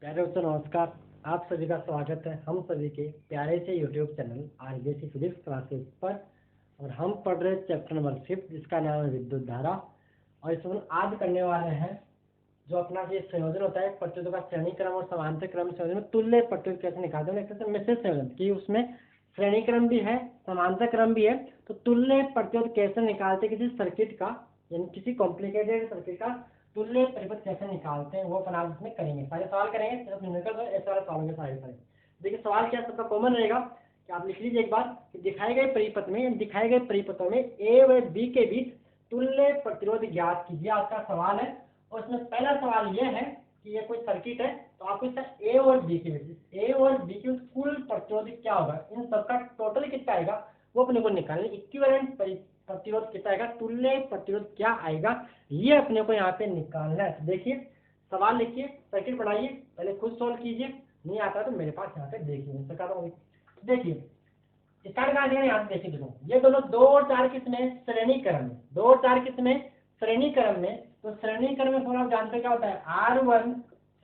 प्यारे दोस्तों नमस्कार। आप सभी का स्वागत है हम सभी के प्यारे से YouTube channel RBSC physics classes पर। और हम पढ़ रहे चैप्टर नंबर 5 जिसका नाम है विद्युत धारा। और इसमें हम आज करने वाले हैं जो अपना ये संयोजन होता है प्रतिरोधों का श्रेणी क्रम और समांतर क्रम संयोजन में तुल्य प्रतिरोध कैसे निकालते हैं। एक मिश्रित संयोजन की उसमें श्रेणी क्रम भी है समांतर क्रम भी है, तो तुल्य प्रतिरोध कैसे निकालते किसी सर्किट का, यानी किसी कॉम्प्लिकेटेड सर्किट का तुल्य परिपथ कैसे निकालते हैं वो अपन आज इसमें करेंगे। सारे सवाल करेंगे, सिर्फ न्यूमेरिकल ऐसे वाले सवाल होंगे सारे। देखिए सवाल क्या सबका कॉमन रहेगा कि आप लिख लीजिए एक बार कि दिखाए गए परिपथ में दिखाए गए परिपथों में ए व बी के बीच तुल्य प्रतिरोध ज्ञात कीजिए, आपका सवाल है। और इसमें पहला सवाल यह है कि ये कोई सर्किट है, तो आपको इसका ए और बी के बीच ए और बी के कुल प्रतिरोध क्या होगा, इन सबका टोटल कितना आएगा वो अपने को निकालना। इक्विवेलेंट प्रतिरोध कितना आएगा, तुल्य प्रतिरोध क्या आएगा, ये अपने को यहाँ पे निकालना है। तो देखिए सवाल लिखिए, सर्किट बनाइए, पहले खुद सोल्व कीजिए, नहीं आता तो मेरे पास यहाँ पे देखिए। देखिए स्टार्ट करा देंगे यहाँ से। देखिए देखो ये दोनों 2 और 4 किस में श्रेणी क्रम में, 2 और 4 किस में श्रेणी क्रम में। तो श्रेणी क्रम में फॉर्मूला आप जानते क्या होता है, R1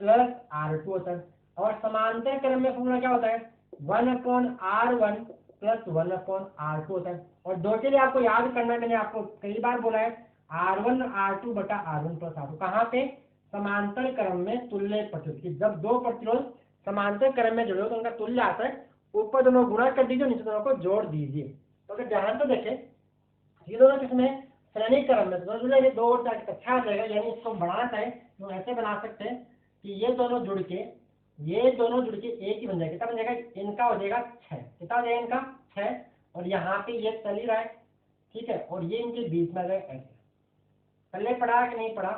प्लस R2 होता है। और समांतर क्रम में फॉर्मूला क्या होता है, 1/R1 प्लस 1/R2 होता है। और दो के लिए आपको याद करना है, मैंने आपको कई बार बोला है, R1 R2 बटा R1 प्लस R2 कहाँ पे, समांतर क्रम में तुल्य प्रतिरोध। जब दो प्रतिरोध समांतर क्रम में जुड़े हो तो उनका तुल्य आता है, ऊपर दोनों गुणा कर दीजिए, नीचे दोनों को जोड़ दीजिए। तो अगर ध्यान से देखें ये दोनों किसमें श्रेणी क्रम में, दोनों जुड़े 2 और 4 अच्छा आ जाएगा। यानी इसको बढ़ाना चाहे तो ऐसे बना सकते हैं कि ये दोनों जुड़ के एक ही बन जाएगा। कितना बन जाएगा, इनका हो जाएगा 6। कितना हो जाएगा इनका 6। और यहाँ पे ये चल ही रहा है, ठीक है, और ये इनके बीच में ऐसे। पहले पढ़ा कि नहीं पढ़ा,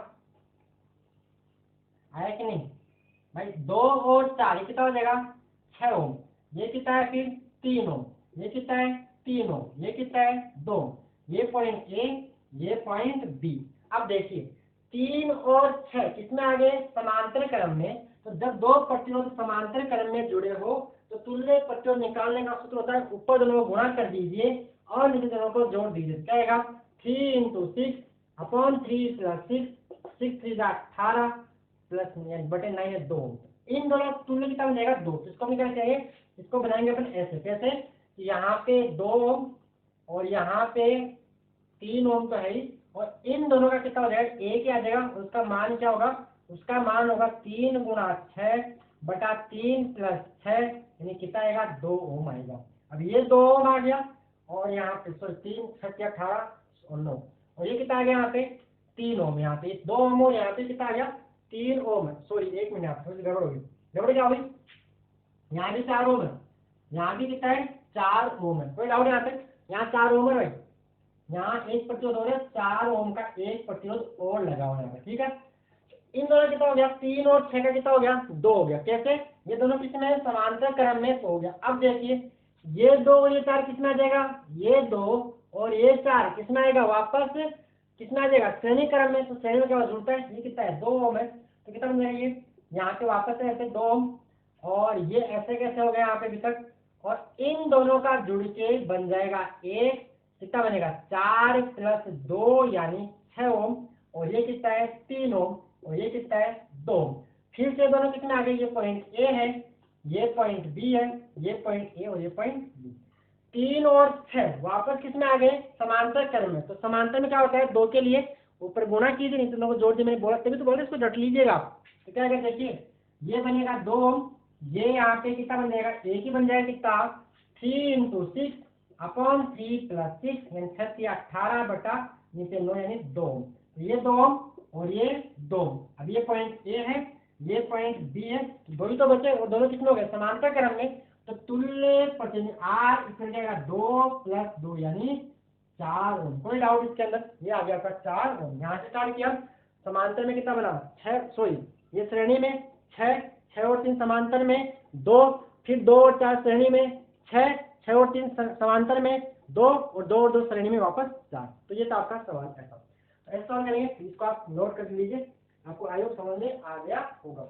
आया कि नहीं भाई। 2 और 4 कितना हो जाएगा 6 ओम। ये कितना है फिर 3 ओम। ये कितना है 3 ओम। ये कितना है 2। ये पॉइंट ए, ये पॉइंट बी। अब देखिए 3 और 6 किसमें आ गए, समांतर क्रम में। तो जब दो प्रतिरोध समांतर क्रम में जुड़े हो तो तुल्य प्रतिरोध निकालने का सूत्र होता है, ऊपर दोनों को गुणा कर दीजिए और नीचे दोनों को जोड़ दीजिए। क्या आएगा 3 × 6 अपॉन 3 + 6 6 3 18 प्लस बटे 9 है 2। इन दोनों तुल्य कितना बन जाएगा 2। इसको भी क्या चाहिए, इसको बनाएंगे अपन ऐसे। कैसे, यहाँ पे 2 ओम और यहाँ पे 3 ओम तो है ही, और इन दोनों का कितना हो जाएगा, एक ही आ जाएगा। उसका मान क्या होगा, उसका मान होगा 3 × 6 बटा 3 + 6, यानी कितना आएगा 2 ओम आएगा। अब ये 2 ओम आ गया, और यहाँ पे 3 6 18 और 9, और ये कितना आ गया यहाँ पे 3 ओम। यहाँ पे 2 ओम और यहाँ पे कितना आ गया 3 ओम है। सॉरी एक मिनट, यहाँ थोड़ी गड़बड़ होगी। गड़बड़ क्या होगी, यहाँ भी 4 ओम है, यहाँ भी कितना है 4 ओम है। कोई डाउट यहाँ पे, यहाँ 4 ओम है भाई, यहाँ एक प्रतिरोध हो रहा है 4 ओम का एक प्रतिरोध और लगा हुआ है, ठीक है। इन दोनों कितना हो गया, 3 और 6 का कितना हो गया 2 हो गया। कैसे, ये दोनों किसमें है, समांतर क्रम में हो गया। अब देखिए ये 2 और ये 4 किसमें आ जाएगा, ये 2 और ये 4 किसमें आएगा, वापस कितना आ जाएगा श्रेणी क्रम में। तो श्रेणी में क्या जुड़ता है, ये कितना है 2 ओम है, तो कितना बन जाएगा ये, यहाँ पे वापस है ऐसे 2 ओम, और ये ऐसे कैसे हो गया यहाँ पे अभी तक, और इन दोनों का जुड़ के बन जाएगा एक, कितना बनेगा 4 + 2 यानी 6 ओम, और ये कितना है 3 ओम, और ये कितना है 2 ओम। फिर से दोनों कितने आ गए, ये पॉइंट ए है, ये पॉइंट बी है, ये पॉइंट ए और ये पॉइंट बी। 3 और 6 वापस किसमें आ गए, समांतर क्रम में। तो समांतर में क्या होता है, 2 के लिए ऊपर गुणा कीजिए, नीचे दोनों को जोड़ दिए। मैंने बोला तभी तो बोल रहे इसको रट लीजिएगा आप। तो क्या करें, देखिए ये बनेगा 2 ओम, ये यहाँ पे कितना बन जाएगा, एक ही बन जाएगा कितना 3 × 6 अपॉन 3 + 6 यानी 6 18 बटा नीचे 9 यानी 2 ओम। तो ये 2 ओम और ये 2 ओम। अब ये पॉइंट ए है, ये पॉइंट बी है, दो ही तो बचे, और दोनों कितने हो गए समांतर क्रम में। तो तुल्य प्रतिरोध आर इसमें जाएगा 2 + 2 यानी 4 ओम। कोई डाउट इसके अंदर, ये आ गया आपका 4 ओम। यहाँ से स्टार्ट किया, समांतर में कितना बना 6, सॉरी ये श्रेणी में 6, 6 और 3 समांतर में 2, फिर 2 और 4 श्रेणी में 6, 6 और 3 समांतर में 2, और 2 और 2 श्रेणी में वापस 4। तो ये था आपका सवाल। ऐसा सवाल करेंगे, इसको आप नोट कर लीजिए, आपको आयोग समझ में आ गया होगा।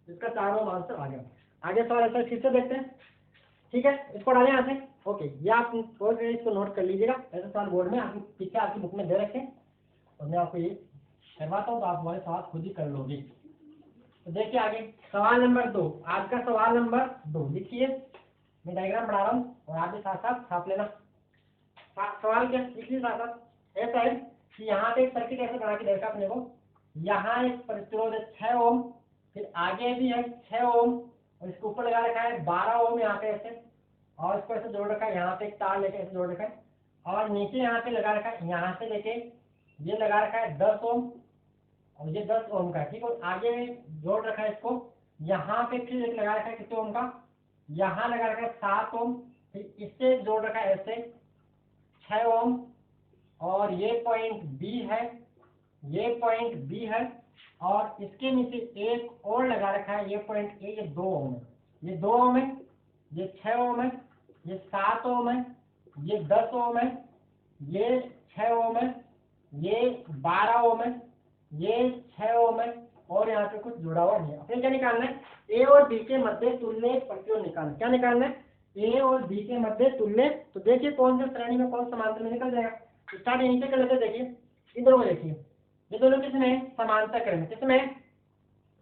इसका 4 ओम आंसर आ गया। आगे सवाल ऐसा फिर से देखते हैं, ठीक है, इसको डालें यहाँ से। ओके, ये आप इसको नोट कर लीजिएगा। ऐसे सवाल बोर्ड में आपकी पीछे आपकी बुक में दे रखें, और मैं आपको ये करवाता हूँ, तो आप हमारे साथ खुद ही कर लोगे। तो देखिए आगे सवाल नंबर 2, आज का सवाल नंबर 2 लिखिए। मैं डायग्राम बना रहा हूँ और आप भी साथ साथ छाप लेना। सवाल क्या लिखिए साथ साथ। ऐसा है कि यहाँ पे एक सर्किट ऐसे बना के देखा अपने को, यहाँ एक प्रतिरोध है 6 ओम, फिर आगे भी है 6 ओम, और इसके ऊपर लगा रखा है 12 ओम यहाँ पे ऐसे, और इसको ऐसे जोड़ रखा है, यहाँ पे एक तार लेके ऐसे जोड़ रखा है, और नीचे यहाँ पे लगा रखा है, यहाँ से लेके ये लगा रखा है 10 ओम, और ये 10 ओम का, ठीक है। आगे जोड़ रखा है इसको, यहाँ पे फिर एक लगा रखा है कितने ओम का, यहाँ लगा रखा है 7 ओम, फिर इससे जोड़ रखा है ऐसे 6 ओम, और ये पॉइंट बी है, ये पॉइंट बी है, और इसके नीचे एक और लगा रखा है, ये पॉइंट ए, ये 2 ओम है, ये 2 ओम है, ये 6 ओम है, ये 7 ओम है, ये 10 ओम है, ये 6 ओम है, ये 12 ओम है, ये 6 ओम है, और यहाँ पे कुछ जुड़ा हुआ नहीं है। अपने क्या निकालना है, ए और बी के मध्य तुल्य प्रतिरोध निकालना। क्या निकालना है, ए और बी के मध्य तुल्य। तो देखिए कौन से श्रेणी में कौन समांतर में निकल जाएगा। स्टार्ट यहीं से कर लेते, देखिए इन दोनों को देखिए, ये दोनों किसमें समांतर क्रम में, किसमें,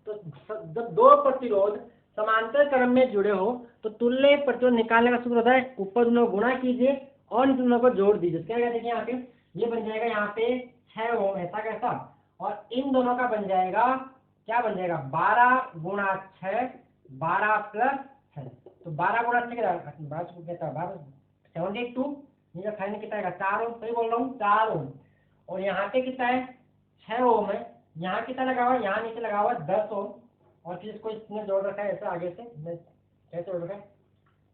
तो जब दो प्रतिरोध समांतर क्रम में जुड़े हो तो तुल्य प्रतिरोध निकालने का सूत्र होता है, ऊपर दोनों गुणा कीजिए और इन दोनों को जोड़ दीजिए। क्या देखिए यहाँ पे ये बन जाएगा, यहाँ पे 6 ओम ऐसा कैसा, और इन दोनों का बन जाएगा, क्या बन जाएगा 12 गुणा 6, 12 प्लस 6, तो 12 गुणा 6 कितना 72, ये फाइनल कितना आएगा 4 ओम, सही बोल रहा हूँ 4 ओम, और यहाँ पे कितना है 6 ओम है, यहाँ कितना लगा हुआ है, यहाँ नीचे लगा हुआ है 10 ओम, और फिर इसको इसने जोड़ रखा है ऐसा आगे से, कैसे जोड़ रखा है,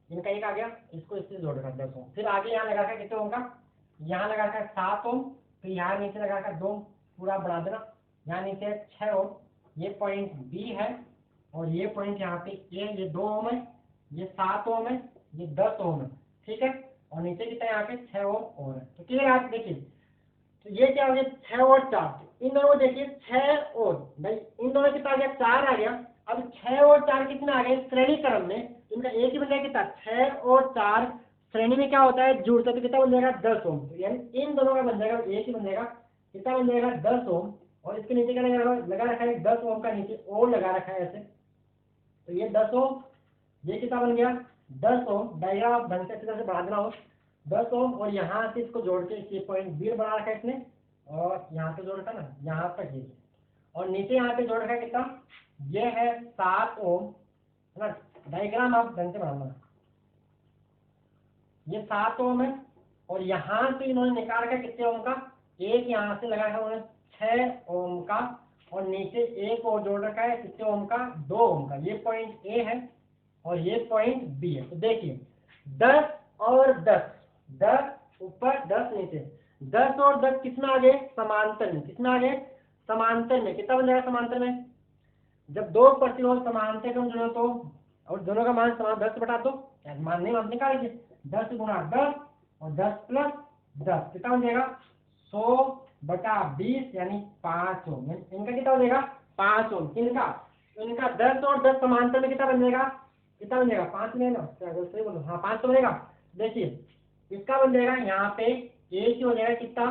इनका एक आ गया, इसको इससे जोड़ रखा है 10 ओम, फिर आगे यहाँ लगा रखा है कितने ओम का, यहाँ लगा रखा है 7 ओम, फिर यहाँ नीचे लगा रखा है 2, पूरा बढ़ा देना, यहाँ नीचे है 6 ओम, ये पॉइंट बी है, और ये पॉइंट यहाँ पे ए, ये 2 ओम है, ये 7 ओम है, ये 10 ओम है, ठीक है, और नीचे कितना यहाँ पे 6 ओम और है। तो क्लियर आप देखिए, तो ये क्या हो गया 6 और 4, इन दोनों को देखिए 6 और भाई इन दोनों कितना आ गया 4 आ गया। अब 6 और 4 कितना आ गए श्रेणी क्रम में, इनका एक ही बन जाएगा कितना 6 और 4 श्रेणी में क्या होता है जुड़ता है, तो कितना बन जाएगा 10 ओम, तो यानी इन दोनों का बन जाएगा एक ही बन जाएगा, कितना बन जाएगा 10 ओम, और इसके नीचे क्या लगा रखा है 10 ओम का नीचे और लगा रखा है ऐसे, तो ये 10 ओम, ये कितना बन गया 10 ओम, डायग्राम आप ढंग से अच्छी तरह से बढ़ा देना हो 10 ओम, और यहाँ से इसको जोड़ के ये पॉइंट बी बना रखा है इसने, और यहाँ से जोड़ रखा ना यहाँ तक ये, और नीचे यहाँ पे जोड़ रखा है कितना, ये है 7 ओम, है ना, डायग्राम आप ढंग से बनाना, ये 7 ओम है, और यहाँ से इन्होंने निकाल रखा है कितने ओम का, एक यहाँ से लगा है उन्होंने 6 ओम का, और नीचे एक और जोड़ रखा है कितने ओम का 2 ओम का, ये पॉइंट ए है और ये पॉइंट बी है। तो देखिए 10 और 10, 10 ऊपर 10 नीचे, 10 और 10 किसमें आ गए समांतर में, किसमें आ गए समांतर में, कितना बन जाएगा समांतर में, जब दो प्रतिरोध समांतर में जुड़े तो, और दोनों का मान समान 10 बटा 2, मान नहीं मान निकाल लीजिए, 10 गुणा 10 और 10 प्लस 10 कितना बन जाएगा 100 बटा 20 यानी 5 ओम, इनका कितना बनेगा 5 ओम, इनका 10 और 10 समांतर में कितना बन जाएगा, कितना बन जाएगा 5 बनेगा, सही बोलो हाँ 5 बनेगा। देखिए इसका बन जाएगा यहाँ पे एक ही हो जाएगा कितना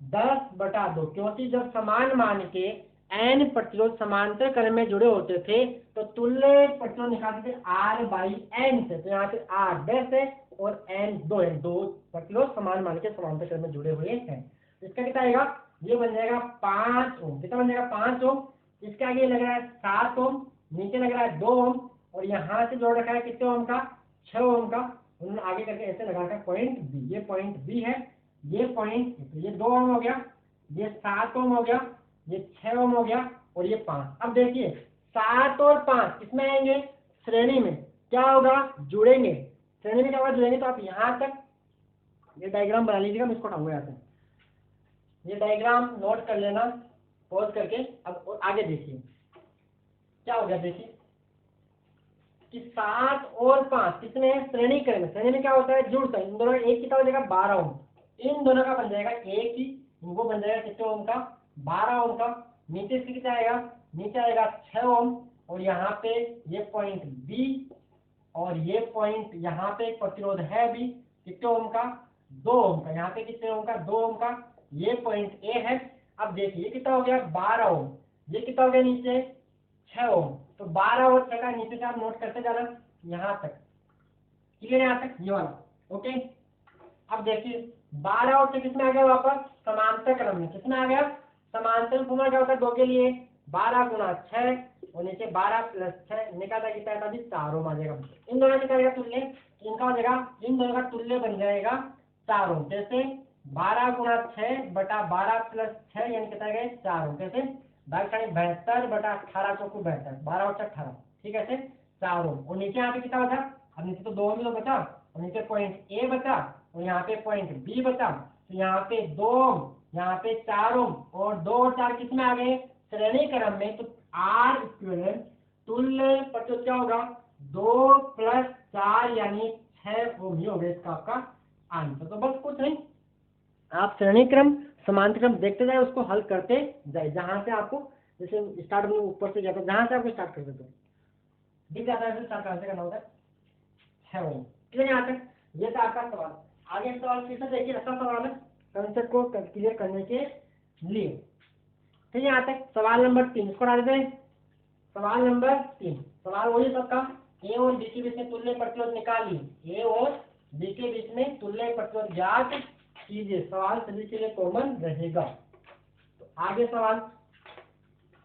10 बटा 2, क्योंकि जब समान मान के n प्रतिरोध समांतर क्रम में जुड़े होते थे तो तुल्य प्रतिरोध निकालते थे R/n से, तो यहाँ पे R डैश है और n 2 है, दो प्रतिरोध समान मान के समांतर क्रम में जुड़े हुए हैं, इसका कितना आएगा, ये बन जाएगा 5 ओम, कितना बन जाएगा 5 ओम, इसके आगे लग रहा है 7 ओम, नीचे लग रहा है 2 ओम, और यहाँ से जोड़ रखा है कितने ओम का 6 ओम का, उन्होंने आगे करके ऐसे लगा रखा है पॉइंट बी, ये पॉइंट बी है, ये पॉइंट, तो ये 2 ओम हो गया, ये 7 ओम हो गया, ये 6 ओम हो गया, और ये 5। अब देखिए 7 और 5 किसमें आएंगे श्रेणी में, क्या होगा जुड़ेंगे, श्रेणी में क्या होगा जुड़ेंगे, तो आप यहाँ तक ये डायग्राम बना लीजिएगा, मैं इसको उठाऊंगा यहाँ से, ये डायग्राम नोट कर लेना पॉज करके। अब आगे देखिए क्या हो गया, देखिए कि 7 और 5 कितने हैं श्रेणी क्रम में, श्रेणी में क्या होता है जुड़ता है, इन दोनों एक कितना हो जाएगा 12 ओम, इन दोनों का बन जाएगा एक ही, इनको बन जाएगा कितने ओम का 12 ओम का, नीचे से कितना आएगा, नीचे आएगा 6 ओम, और यहाँ पे ये पॉइंट बी, और ये पॉइंट यहाँ पे एक प्रतिरोध है भी कितने ओम का 2 ओम का, यहाँ पे कितने ओम का 2 ओम का, ये पॉइंट ए है। अब देखिए ये कितना हो गया 12 ओम, ये कितना हो गया नीचे 6 ओम। तो 12 और 6 का नीचे से आप नोट करते जाना यहाँ तक, क्लियर है यहाँ तक ये वाला, ओके। अब देखिए 12 और 6 किसमें आ गया वापस समांतर क्रम में, किसमें आ गया समांतर फॉर्मूला क्या होता है 2 के लिए 12 गुना 6 और नीचे 12 प्लस 6 निकाला कितना है अभी 4 ओम आ जाएगा। इन दोनों का क्या तुल्य, इनका हो जाएगा, इन दोनों का तुल्य बन जाएगा 4 ओम। कैसे 12 गुना 6 बटा 12 प्लस 6 यानी कितना गए 4 ओम। कैसे 72 बटा 18 चौको 72, 12 और 18, ठीक है ऐसे 4 ओम। और नीचे यहाँ पे कितना बचा, अब नीचे तो 2 ओम ही तो बचा और नीचे पॉइंट ए बचा और यहाँ पे पॉइंट बी बचा। तो यहाँ पे 2 ओम, यहाँ पे 4 ओम और 2 और 4 किसमें आ गए श्रेणी क्रम में। तो आर इक्विवेलेंट तुल्य प्रतिरोध क्या होगा 2 प्लस 4 यानी 6 ओम ही हो गया इसका आपका आंसर। तो बस कुछ नहीं, आप श्रेणी क्रम समांतर क्रम देखते जाए, उसको हल करते जाए, जहां से आपको जैसे स्टार्ट में ऊपर से जाता है जहां से आपको स्टार्ट कर देते दिख जाता है स्टार्ट कहां से करना होता है वो। क्लियर यहाँ तक, ये था आपका सवाल। आगे सवाल फिर से देखिए, अच्छा सवाल है कंसेप्ट को क्लियर करने के लिए। ठीक है यहाँ तक सवाल नंबर 3 इसको डाल देते हैं। सवाल नंबर 3, सवाल वही सबका, ए और बी के बीच में तुल्य प्रतिरोध निकालिए, ए और बी के बीच में तुल्य प्रतिरोध ज्ञात कीजिए। सवाल सभी के लिए कॉमन रहेगा। तो आगे सवाल,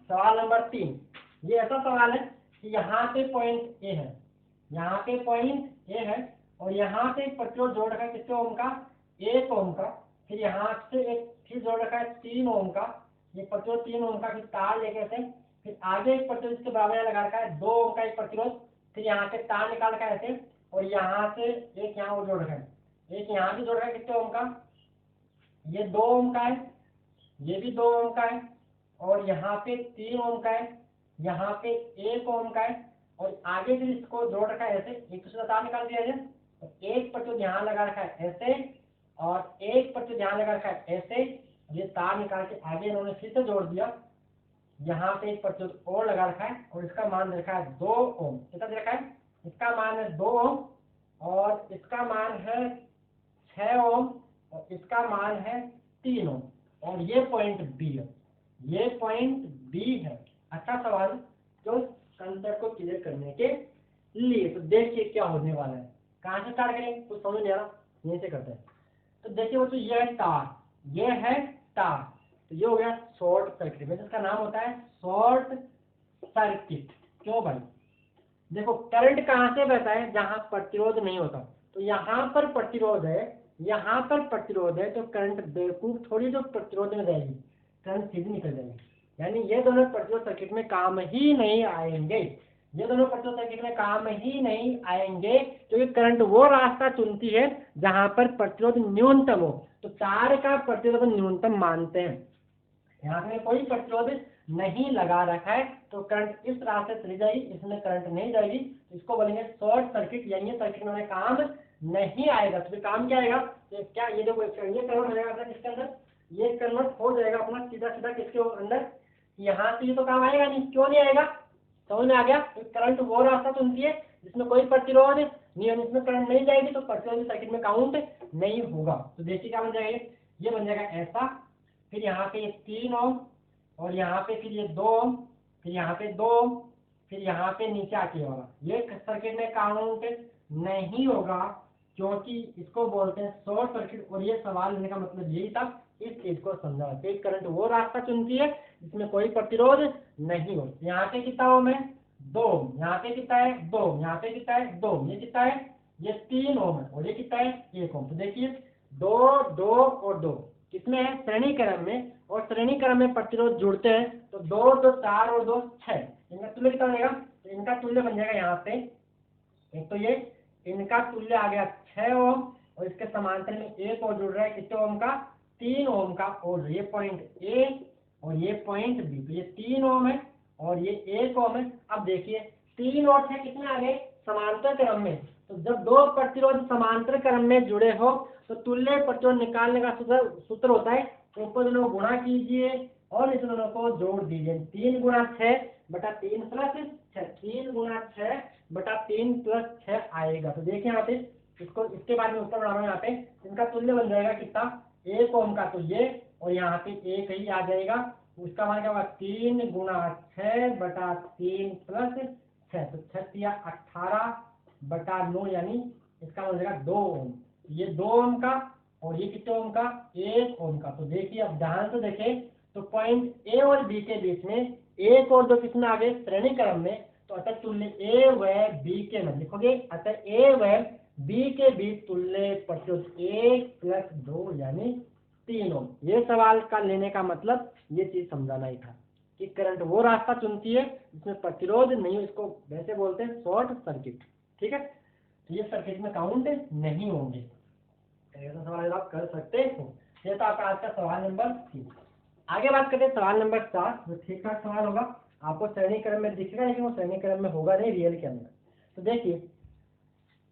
सवाल नंबर 3, ये ऐसा सवाल है कि यहाँ पे पॉइंट ए है, यहाँ पे पॉइंट ए है और यहाँ से प्रतिरोध जोड़ रखा है कितने ओम का 1 ओम का, फिर यहाँ से एक फिर जोड़ रखा है 3 ओम का, ये प्रतिरोध 3 ओम का, फिर तार लेके से फिर आगे एक प्रतिरोध इसके बराबर लगा रखा है 2 ओम का एक प्रतिरोध, फिर यहाँ से तार निकाल रखा है ऐसे और यहाँ से एक यहाँ और जोड़ रखा है, एक यहाँ भी जोड़ रखा है कितने ओम का, ये 2 ओम का है, ये भी 2 ओम का है और यहाँ पे 3 ओम का है, यहाँ पे 1 ओम का है और आगे फिर इसको जोड़ रखा है ऐसे, एक दूसरा तार निकाल दिया जाए, एक प्रतिरोध यहाँ लगा रखा है ऐसे और एक प्रतिरोध यहाँ लगा रखा है ऐसे, ये तार निकाल के आगे इन्होंने फिर से जोड़ दिया, यहाँ पे एक प्रतिरोध और लगा रखा है और इसका मान रखा है 2 ओम। कितना दे रखा है, इसका मान है 2 ओम और इसका मान है 6 ओम और इसका मान है 3 ओम और ये पॉइंट बी है, ये पॉइंट बी है। अच्छा सवाल जो कंसेप्ट को क्लियर करने के लिए। तो देखिए क्या होने वाला है, कहाँ से स्टार्ट करेंगे कुछ समझ नहीं आ रहा, यहीं से करते हैं। तो देखिए वो तो ये है तार, ये है तार, तो ये हो गया शॉर्ट सर्किट, वैसे इसका नाम होता है शॉर्ट सर्किट। क्यों भाई, देखो करंट कहाँ से बहता है जहां प्रतिरोध नहीं होता, तो यहाँ पर प्रतिरोध है, यहाँ पर प्रतिरोध है, तो करंट बेवकूफ थोड़ी जो प्रतिरोध में जाएगी, करंट सीधी निकल जाएगी। यानी ये दोनों प्रतिरोध सर्किट में काम ही नहीं आएंगे, ये दोनों प्रतिरोध सर्किट में काम ही नहीं आएंगे, क्योंकि करंट वो रास्ता चुनती है जहां पर प्रतिरोध न्यूनतम हो। तो तार का प्रतिरोध न्यूनतम मानते हैं, यहाँ में कोई प्रतिरोध नहीं लगा रखा है तो करंट इस रास्ते चली जाएगी, इसमें करंट नहीं जाएगी, इसको बोलेंगे शॉर्ट सर्किट, यानी सर्किट में काम नहीं आएगा। तो काम क्या आएगा, क्या ये देखो ये कन्वर्ट हो जाएगा किसके अंदर, ये कन्वर्ट हो जाएगा अपना सीधा सीधा किसके अंदर, यहाँ से ये तो काम आएगा नहीं, क्यों नहीं आएगा, समझ में आ गया। तो करंट वो रास्ता चुनती है जिसमें कोई प्रतिरोध नहीं है, इसमें करंट नहीं जाएगी तो प्रतिरोध सर्किट में काउंट नहीं होगा। तो देखिए क्या बन जाएगा, ये बन जाएगा ऐसा, फिर यहाँ पे ये 3 ओम और यहाँ पे फिर ये 2 ओम, फिर यहाँ पे 2 ओम, फिर यहाँ पे नीचे आके वाला, ये सर्किट में काउंट नहीं होगा क्योंकि इसको बोलते हैं शॉर्ट सर्किट। और ये सवाल लेने का मतलब यही था, इस चीज को समझा, तेज करंट वो रास्ता चुनती है जिसमें कोई प्रतिरोध नहीं हो। यहाँ पे कितना ओम है 2 ओम, यहाँ पे कितना है 2 ओम, यहाँ पे कितना है 2 ओम, ये कितना है ये 3 ओम है और ये कितना है 1 ओम। तो देखिए 2 2 और 2 किसमें है श्रेणी क्रम में, और श्रेणी क्रम में प्रतिरोध जुड़ते हैं तो 2 2 4 और 2 6, इनका तुल्य कितना बनेगा, तो इनका तुल्य बन जाएगा यहाँ पे, एक तो ये इनका तुल्य आ गया 6 ओम और इसके समांतर में एक और जुड़ रहा है कितने ओम का 3 ओम का, और ये पॉइंट ए और ये पॉइंट बी, तो ये 3 ओम है और ये 1 ओम है। अब देखिए 3 और 6 कितने आ गए समांतर क्रम में, तो जब दो प्रतिरोध समांतर क्रम में जुड़े हो तो तुल्य प्रतिरोध निकालने का सूत्र होता है, ऊपर दोनों को गुणा कीजिए और इस दोनों को जोड़ दीजिए, 3 गुणा 6 बटा 3 प्लस 6, 3 गुणा 6 बटा 3 प्लस 6 आएगा। तो देखिए यहाँ पे इसको इसके बाद में ऊपर बढ़ाना, यहाँ पे इनका तुल्य बन जाएगा कितना 1 ओम का, तो ये और यहाँ पे 1 ही आ जाएगा, तो इसका मान क्या होगा 3 गुणा 6/3 प्लस 6, तो 6×18/9 यानी इसका मान हो जाएगा 2 ओम। ये 2 ओम का और ये कितने ओम का 1 ओम का। तो देखिए अब ध्यान से देखें तो पॉइंट ए और बी के बीच में 1 और 2 किसमें आ गए श्रेणी क्रम में। तो अतः तुल्य ए व बी के में लिखोगे अतः ए व बी के बीच तुल्य प्रतिरोध 1+2 यानी 3 ओम। ये सवाल का लेने का मतलब ये चीज समझाना ही था कि करंट वो रास्ता चुनती है जिसमें प्रतिरोध नहीं हो, इसको वैसे बोलते हैं शॉर्ट सर्किट। ठीक है, तो ये सर्किट में काउंट नहीं होंगे। ऐसा सवाल आप कर सकते हो। ये तो आपका आज का सवाल नंबर 3। आगे बात करते हैं सवाल नंबर 4, जो ठीक ठाक सवाल होगा, आपको श्रेणी क्रम में दिखेगा लेकिन वो श्रेणी क्रम में होगा नहीं रियल के अंदर। तो देखिए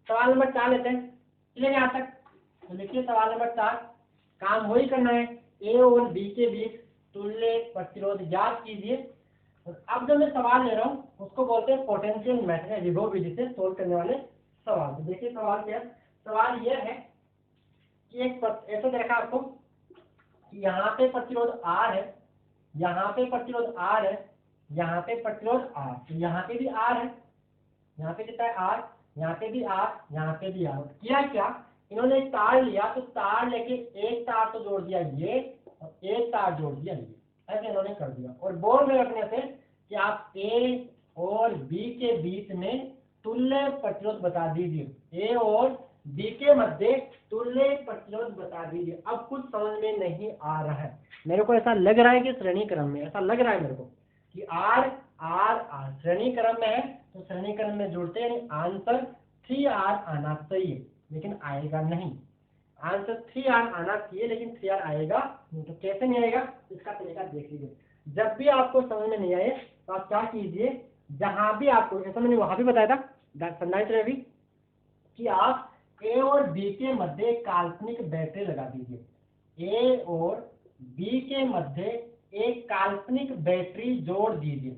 सवाल नंबर 4 लेते हैं, चलिए यहाँ तक। तो देखिए सवाल नंबर 4, काम वही करना है, ए और बी के बीच तुल्य प्रतिरोध ज्ञात कीजिए। अब जो मैं सवाल ले रहा हूँ उसको बोलते हैं पोटेंशियल मेथड, विभव विधि से सोल्व करने वाले सवाल। तो देखिए सवाल क्या है, सवाल यह है कि एक ऐसा देखा आपको कि यहाँ पे प्रतिरोध R है, यहाँ पे प्रतिरोध R है, यहाँ पे प्रतिरोध R, तो यहाँ पे भी R है, यहाँ पे कितना है R, यहाँ पे भी R, यहाँ पे भी R। किया क्या, इन्होंने एक तार लिया तो तार लेके एक तार तो जोड़ दिया ये और एक तार जोड़ दिया ये, ऐसे इन्होंने कर दिया। और बोल में रखने से कि आप A और B के बीच में तुल्य प्रतिरोध बता दीजिए, A और B के मध्य तुल्य प्रतिरोध बता दीजिए। अब कुछ समझ में नहीं आ रहा है, मेरे को ऐसा लग रहा है कि श्रेणी क्रम में, ऐसा लग रहा है मेरे को कि R R R श्रेणी क्रम में है, तो श्रेणी क्रम में जुड़ते हैं आंसर 3R आना चाहिए, लेकिन आएगा नहीं। आंसर 3R आना चाहिए लेकिन 3R आएगा नहीं। तो कैसे नहीं आएगा इसका तरीका देख लीजिए। जब भी आपको समझ में नहीं आए तो आप क्या कीजिए, जहां भी आपको, ऐसा मैंने वहां भी बताया था संधारित्र में भी, कि आप ए और बी के मध्य एक काल्पनिक बैटरी लगा दीजिए, ए और बी के मध्य एक काल्पनिक बैटरी जोड़ दीजिए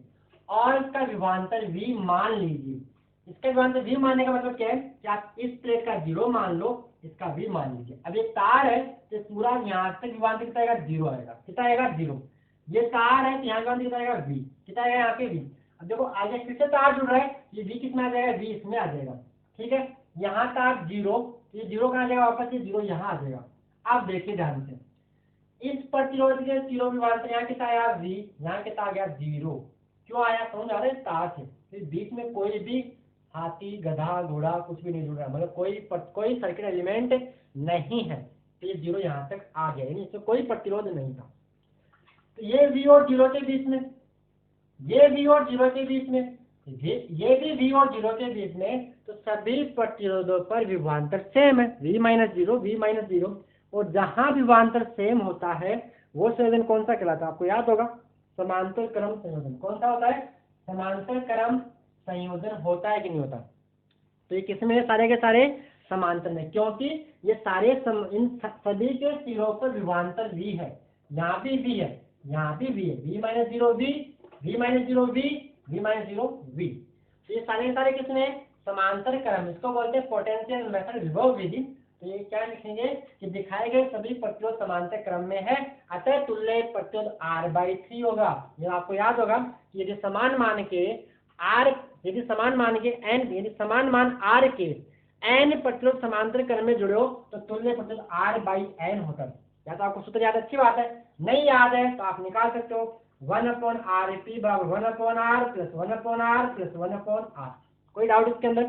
और इसका विभवांतर V मान लीजिए। इसका विभवांतर V मानने का मतलब क्या है कि आप इस प्लेट का 0 मान लो, इसका V मान लीजिए। अब ये तार है तो पूरा यहाँ से विभवांतर कितना आएगा 0 आएगा, कितना आएगा 0। ये तार है तो यहाँ विभवांतर कितना आएगा V, कितना आएगा यहाँ पे V। अब देखो आगे फिर से तार जुड़ रहा है, ये V कितना आ जाएगा V इसमें आ जाएगा। ठीक है, यहाँ तार 0, ये 0 कहाँ आ जाएगा वापस, ये 0 यहाँ आ जाएगा। आप देखिए ध्यान से, इस प्रतिरोध के 0 विभवांतर यहाँ कितना आया V, यहाँ कितना आ गया 0। क्यों आया समझ आ रहा है, तार से इस बीच में कोई भी हाथी गधा घोड़ा कुछ भी नहीं जुड़ रहा, मतलब कोई सर्किट एलिमेंट नहीं है, तो ये 0 यहाँ तक आ गया, यानी इसमें कोई प्रतिरोध नहीं था। तो ये V और 0 के बीच में, ये V और 0 के बीच में, ये भी V और 0 के बीच में, तो सभी प्रतिरोधों पर विभवांतर सेम है, V - 0। और जहां विभवांतर सेम होता है वो संयोजन कौन सा कहलाता है, आपको याद होगा, समांतर क्रम संयोजन। कौन सा होता है, समांतर क्रम संयोजन होता है कि नहीं होता। तो ये किसमें है, सारे के सारे समांतर में, क्योंकि ये सारे इन सभी के सिरों पर विभवांतर V है। यहाँ भी V है, यहाँ भी V है, V - 0 V, V - 0 V, V - 0 V। तो ये सारे के सारे किसमें समांतर क्रम, इसको बोलते हैं पोटेंशियल मेथड, विभव विधि। तो ये क्या लिखेंगे कि दिखाए गए सभी प्रतिरोध समांतर क्रम में है, अतः तुल्य प्रतिरोध R/3 होगा। ये आपको याद होगा कि यदि समान मान के R, यदि समान मान के N, यदि समान मान R के N प्रतिरोध समांतर क्रम में जुड़े हो तो तुल्य प्रतिरोध R/N होता है। या तो आपको सूत्र याद, अच्छी बात है, नहीं याद है तो आप निकाल सकते हो 1/Rp बराबर 1/R plus 1/R plus 1/R। कोई डाउट इसके अंदर,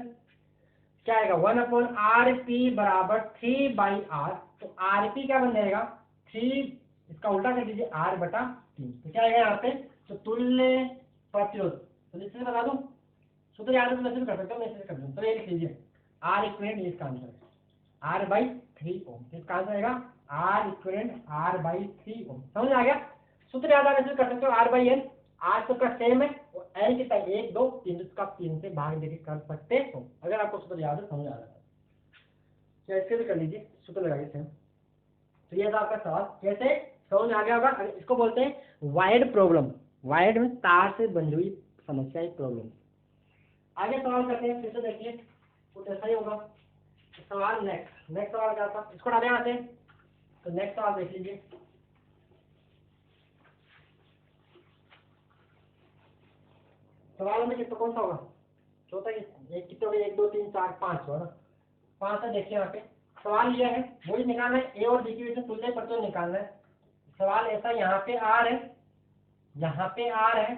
क्या आएगा 1/Rp बराबर 3/R। तो Rp क्या बन जाएगा 3, इसका उल्टा कर दीजिए R/3। तो क्या आएगा यहाँ पे, तो तुल्य प्रतिरोध, तो इससे बता दूं, सूत्र याद है तो मैसेज कर सकते हो, मैसेज कर दूं। तो ये लिख लीजिए R इक्विवेलेंट, इसका आंसर है R/3 ओम। इसका आंसर आएगा R इक्विवेलेंट R/3 ओम। समझ आ गया, सूत्र याद है मैसेज कर सकते हो R/N, R सबका सेम है और N कितना 1 2 3, इसका 3 से भाग देके कर सकते हो, अगर आपको सूत्र याद है, समझ आ रहा है। क्या इसके भी कर लीजिए, सूत्र लगाइए सेम। तो ये था आपका सवाल, कैसे समझ आ गया होगा। इसको बोलते हैं वायर्ड प्रॉब्लम, वायर्ड में तार से बंधी हुई समस्या, एक प्रॉब्लम। आगे सवाल करते हैं, फिर से देखिए कुछ ऐसा ही होगा। सवाल नेक्स्ट सवाल क्या था, इसको डाले आते हैं। तो नेक्स्ट सवाल देख लीजिए, सवाल में कितना कौन सा होगा? चौथा एक कितने हो गए? 1 2 3 4 5 हो ना, 5 है। देखिए यहाँ पे सवाल यह है, वही निकालना है, ए और बी के बीच में तुल्य प्रतिरोध निकालना है। सवाल ऐसा, यहाँ पे आर है, यहाँ पे आर है,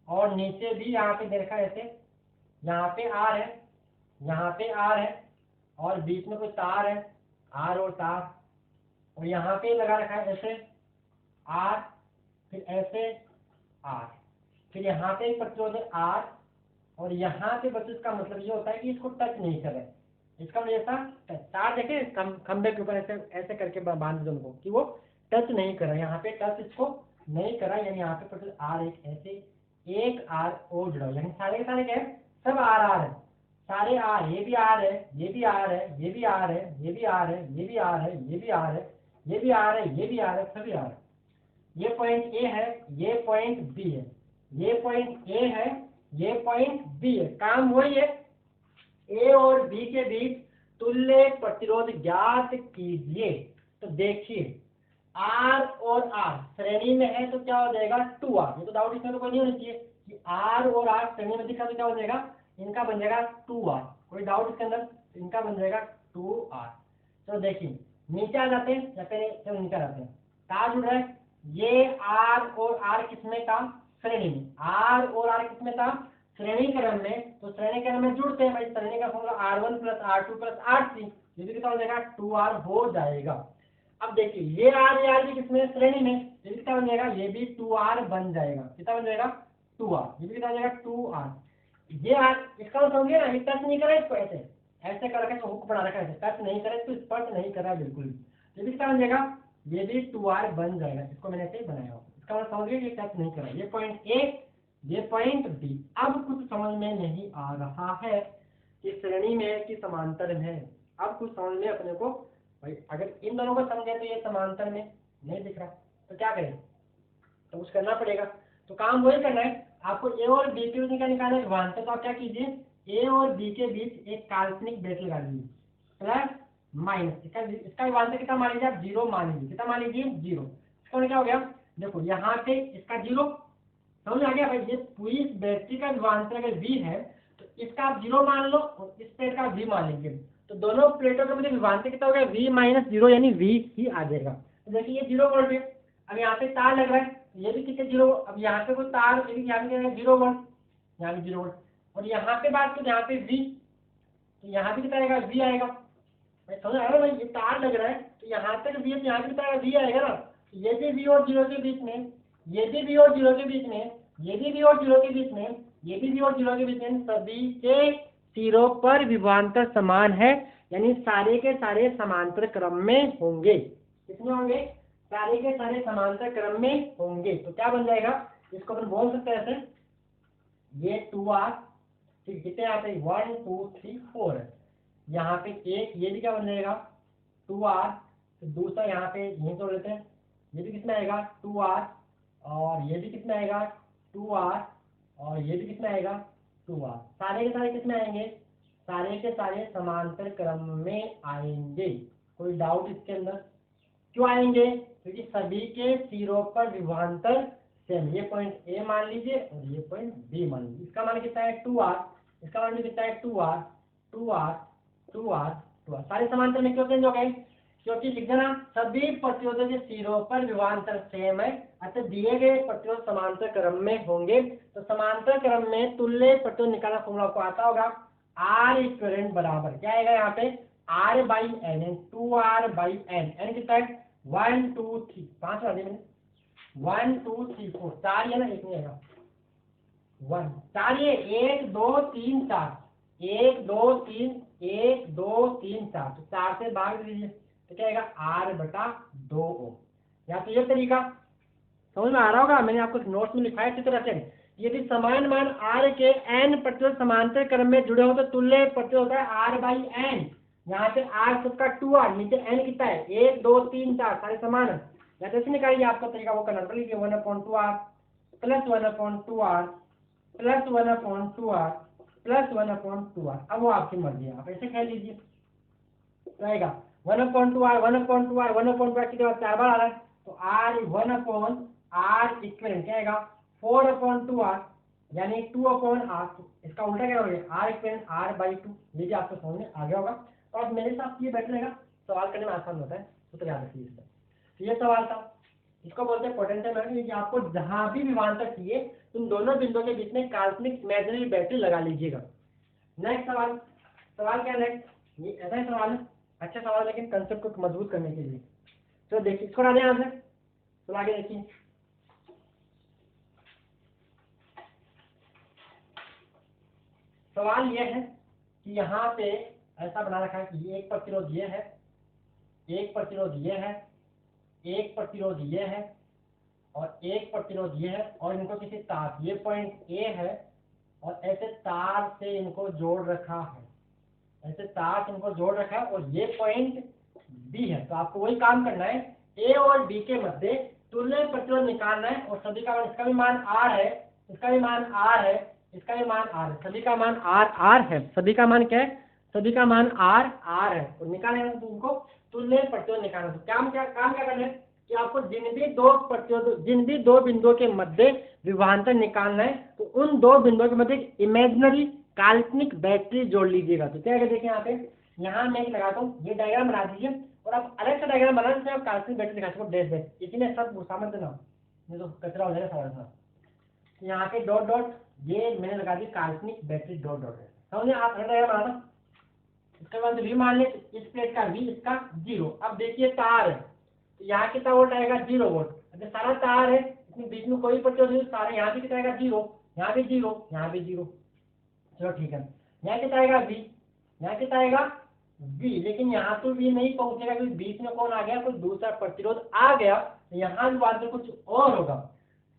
और नीचे भी यहाँ पे देखा ऐसे, यहाँ पे आर है, यहाँ पे आर है, और बीच में कोई तार है, आर और तार, और यहाँ पे लगा रखा है ऐसे आर, फिर ऐसे आर, फिर यहाँ पे प्रतिरोध है आर, और यहाँ पे बच्चों इसका मतलब ये होता है कि इसको टच नहीं कर रहे। इसका मतलब ऐसा तार देखे खंबे के ऊपर ऐसे ऐसे करके बांध दो उनको कि वो टच नहीं कर रहा, यहाँ पे टच इसको नहीं कर रहा, यानी यहाँ पे प्रतिरोध आर एक ऐसे एक आर और जुड़ा, यानी सारे के सारे क्या है? सब आर आर है, सारे आर, ये भी आर है, ये भी आर है, ये भी आर है, ये भी आर है, ये भी आर है, ये भी आर है, ये भी आर है, ये भी आर है, सभी आर है। ये पॉइंट ए है, ये पॉइंट बी है, ये पॉइंट ए है, ये पॉइंट बी है। काम वही है, ए और बी के बीच तुल्य प्रतिरोध ज्ञात कीजिए। तो देखिए आर और आर श्रेणी में है तो क्या हो जाएगा? 2r। ये तो डाउट इसमें तो कोई नहीं होनी चाहिए कि आर और आर श्रेणी में दिखा तो क्या हो जाएगा? इनका बन जाएगा 2r। कोई डाउट इसके अंदर? इनका बन जाएगा 2r। तो देखिए नीचे आ जाते हैं या फिर चलो नीचे आते हैं, तार जुड़ रहा है, ये आर और आर किसमें था? श्रेणी में। आर और आर किसमें था? श्रेणी क्रम में। तो श्रेणी क्रम में जुड़ते हैं भाई, श्रेणी का फॉर्मूला R1 + R2 + R3, ये भी कितना हो जाएगा? 2r हो जाएगा। अब देखिए ये आर भी किसमें? श्रेणी में, ये भी कितना बन जाएगा? ये भी 2r बन जाएगा। कितना बन जाएगा? 2r। ये भी कितना हो जाएगा? 2r। ये आर इसका समझिए ना, ये टच नहीं करे इसको, ऐसे ऐसे कर रखा है, हुक बना रखा है, टच नहीं करे तो स्पर्श नहीं कर रहा है बिल्कुल भी, ये भी कितना बन जाएगा? ये भी 2r बन जाएगा। इसको मैंने ऐसे ही बनाया हुआ, इसका मतलब समझ गए, ये टच नहीं कर रहा है। ये पॉइंट ए, ये पॉइंट बी। अब कुछ समझ में नहीं आ रहा है कि श्रेणी में है कि समांतर में है। अब कुछ समझ में अपने को भाई, अगर इन दोनों को समझे तो ये समांतर में नहीं दिख रहा, तो क्या करें? तो कुछ करना पड़ेगा। तो काम वही करना है आपको, ए और बी के बीच का निकालना है विभवांतर। तो आप क्या कीजिए, ए और बी के बीच एक काल्पनिक ब्रैकेट लगा दीजिए, प्लस माइनस, इसका विभवांतर कितना मान लीजिए आप? 0 मान लीजिए। कितना मान लीजिए? 0। इसका क्या हो गया? देखो यहाँ पे इसका 0, समझ आ गया भाई? ये पूरी बैटरी का विभवांतर अगर v है तो इसका आप 0 मान लो और इस प्लेट का v मान लीजिए, तो दोनों प्लेटों का मुझे विभवांतर कितना हो गया? v - 0, यानी v ही आ जाएगा। तो देखिए ये 0 वोल्ट है। अब यहाँ पे तार लग रहा है, ये भी कितने 0, अब यहाँ पे कोई तार, यहाँ पे 0 वोल्ट, यहाँ भी 0 वोल्ट, और यहाँ पे बात तो यहाँ पे v, तो यहाँ भी कितना आएगा? v आएगा। समझ आ रहा है भाई? ये तार लग रहा है तो यहाँ तक v है, यहाँ भी कितना v आएगा ना। ये भी v और 0 के बीच में, ये भी v और 0 के बीच में, ये भी v और 0 के बीच में, ये भी v और 0 के बीच में, सभी के सिरों पर विभवांतर समान है, यानी सारे के सारे समांतर क्रम में होंगे। कितने होंगे? सारे के सारे समांतर क्रम में होंगे। तो क्या बन जाएगा? इसको अपन बोल सकते हैं ऐसे, ये 2r, ठीक, कितने यहाँ पे 1 2 3 4 है, यहाँ पे एक, ये भी क्या बन जाएगा? 2r। तो दूसरा यहाँ पे यही तोड़ लेते हैं, ये भी कितना आएगा? 2r, और ये भी कितना आएगा? 2r, और ये भी कितना आएगा? 2r। सारे के सारे कितने आएंगे? सारे के सारे समांतर क्रम में आएंगे। कोई डाउट इसके अंदर? क्यों आएंगे? क्योंकि सभी के सिरों पर विभवांतर सेम। ये पॉइंट ए मान लीजिए और ये पॉइंट बी मान लीजिए। इसका मान कितना है? 2r, इसका मान कितना है? 2r 2r 2r 2r। सारे समांतर में क्यों चेंज हो गए? क्योंकि लिख देना सभी प्रतिरोधों के सिरों पर विभवांतर सेम है, अतः दिए गए प्रतिरोध समांतर क्रम में होंगे। तो समांतर क्रम में तुल्य प्रतिरोध निकालना फॉर्मूला आपको आता होगा, R इक्विवेलेंट बराबर क्या आएगा यहाँ पे? R/n, 2r/n। n कितना है? 1 2 3, 5 वाले में 1 2 3 4, 4 है ना, एक नहीं आएगा 1 4, ये 1 2 3 4, 1 2 3 1 2 3 4, तो 4 से भाग दीजिए तो क्या आएगा? R/2 या तो ये तरीका समझ में आ रहा होगा, मैंने आपको नोट्स में लिखा है अच्छी तरह से। यदि समान मान R के n प्रतिरोध समांतर क्रम में जुड़े हो तो तुल्य प्रतिरोध होता है R/n। यहाँ पे R सबका 2r, नीचे n कितना है? 1 2 3 4, सारे समान है। या तो ऐसे निकालिए, आपका तरीका वो करना लीजिए, 1/2r + 1/2r + 1/2r + 1/2r। अब वो आपकी मर्जी है, आप ऐसे कह लीजिए, रहेगा 1/2r 1/2r 1/2r कितने बार? 4 बार आ रहा है, तो r 1/r इक्विवेलेंट क्या आएगा? 4/2r यानी 2/r, इसका उल्टा क्या हो गया r²r/2। ये भी आपको समझ में आ गया होगा। तो अब मेरे साथ ये बैठ रहेगा, सवाल करने में आसान होता है, सूत्र याद रखिए इसका। तो ये सवाल था, इसको बोलते हैं पोटेंशियल बैटरी। कि आपको जहां भी विभवांतर चाहिए उन दोनों बिंदुओं के बीच में काल्पनिक इमेजिनरी बैटरी लगा लीजिएगा। नेक्स्ट सवाल, सवाल क्या नेक्स्ट, ये ऐसा ही सवाल है, अच्छा सवाल, लेकिन कंसेप्ट को मजबूत करने के लिए। तो देखिए इसको डालें आंसर, तो आगे देखिए। सवाल यह है कि यहाँ पे ऐसा बना रखा है कि एक प्रतिरोध ये है, एक प्रतिरोध ये है, एक प्रतिरोध ये है और एक प्रतिरोध ये है, और इनको किसी तार, ये पॉइंट ए है और ऐसे तार से इनको जोड़ रखा है, ऐसे तार से इनको जोड़ रखा है, और ये पॉइंट बी है। तो आपको वही काम करना है, ए और बी के मध्य तुल्य प्रतिरोध निकालना है, और सभी का मान, इसका भी मान आर है, इसका भी मान आर है, इसका भी मान आर है, सभी का मान आर आर है, सभी का मान क्या है, सभी का मान आर आर है। और निकालना है उनको तुल्य प्रतिरोध निकालना। तो काम क्या करना है कि आपको जिन भी दो बिंदुओं के मध्य विभवांतर निकालना है, तो उन दो बिंदुओं के मध्य इमेजिनरी काल्पनिक बैटरी जोड़ लीजिएगा। तो क्या है, देखिए यहाँ मैं लगाता हूँ, ये डायग्राम बना दीजिए, और आप अलग से डायग्राम बना दीजिए, आप काल्पनिक बैटरी दिखा सको डैश डैश, इसीलिए सब घुसा मत देना, नहीं तो कचरा हो जाएगा सारा। यहाँ पे डॉट डॉट, ये मैंने लगा दी काल्पनिक बैटरी डॉट डॉट है, समझे आप। डायग्राम बनाना, इसके बाद वी मान ले, इस प्लेट का वी, इसका 0। अब देखिए तार है, तो यहाँ कितना वोल्ट आएगा, 0 वोल्ट। अगर सारा तार है, इसमें बीच में कोई प्रतिरोध नहीं, सारे यहाँ भी कितना आएगा 0, यहाँ भी 0, यहाँ भी 0। चलो ठीक है, यहाँ कितना आएगा वी, यहाँ कितना आएगा वी, लेकिन यहाँ तो वी नहीं पहुंचेगा क्योंकि बीच में कौन आ गया, कोई दूसरा प्रतिरोध आ गया, तो यहाँ भी बाद में कुछ और होगा।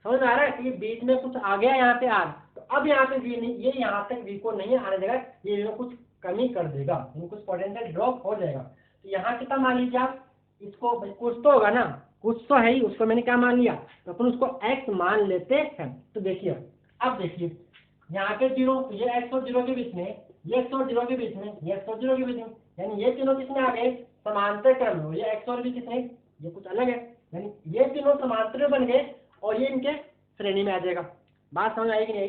समझ आ रहा है कि बीच में कुछ आ गया यहाँ पे आर, तो अब यहाँ पे वी नहीं, ये यहाँ तक वी को नहीं आने देगा, ये कुछ कमी कर देगा, कुछ पोटेंशियल ड्रॉप हो जाएगा। तो यहाँ कितना मान लीजिए आप, इसको कुछ तो होगा ना, कुछ तो है ही, उसको मैंने क्या मान लिया, तो अपन उसको x मान लेते हैं। तो देखिए अब देखिए यहाँ पे 0, ये x और 0 के बीच में, ये x और 0 के बीच में, ये x और 0 के बीच में, यानी ये तीनों किसमें आ गए, समांतर क्रम में। ये x और भी किसमें, ये कुछ अलग है, यानी ये तीनों समांतर बन गए और ये इनके श्रेणी में आ जाएगा। बात समझ आएगी नहीं आई?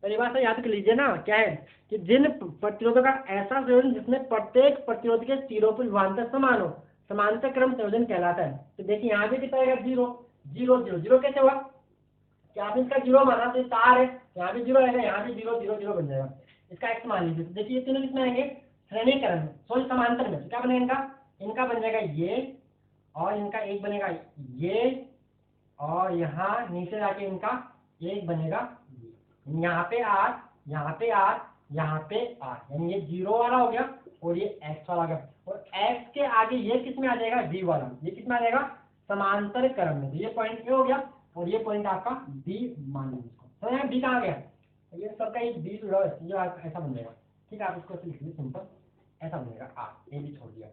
पहली बात तो याद कर लीजिए ना, क्या है कि जिन प्रतिरोधों का ऐसा संयोजन जिसमें प्रत्येक प्रतिरोध के सिरों पर विभवांतर समान हो, समांतर क्रम संयोजन कहलाता है। तो देखिए यहाँ पे कितना आएगा 0 0 0 0 कैसे हुआ कि आपने इसका 0 माना, तो तार है, यहाँ भी 0 आएगा, यहाँ भी 0 0 0 बन जाएगा, इसका x मान लीजिए। तो देखिए ये तीनों किसमें आएंगे, श्रेणी क्रम में, सॉरी समांतर में। तो क्या बनेगा इनका बन जाएगा ये, और इनका एक बनेगा ये, और यहाँ नीचे जाके इनका एक बनेगा, यहाँ पे आर, यहाँ पे आर, यहाँ पे आर, यानी ये 0 वाला हो गया और ये x वाला हो गया, और x के आगे ये किस में आ जाएगा d वाला, ये किस में आ जाएगा समांतर क्रम में। तो ये पॉइंट ए हो गया और ये पॉइंट आपका d मान लीजिए इसको। तो यहाँ d कहाँ गया, ये सबका एक d जुड़ा है, ये ऐसा बन जाएगा। ठीक है, आप इसको लिख लीजिए सिंपल, ऐसा बनेगा r, ए भी छोड़ दिया,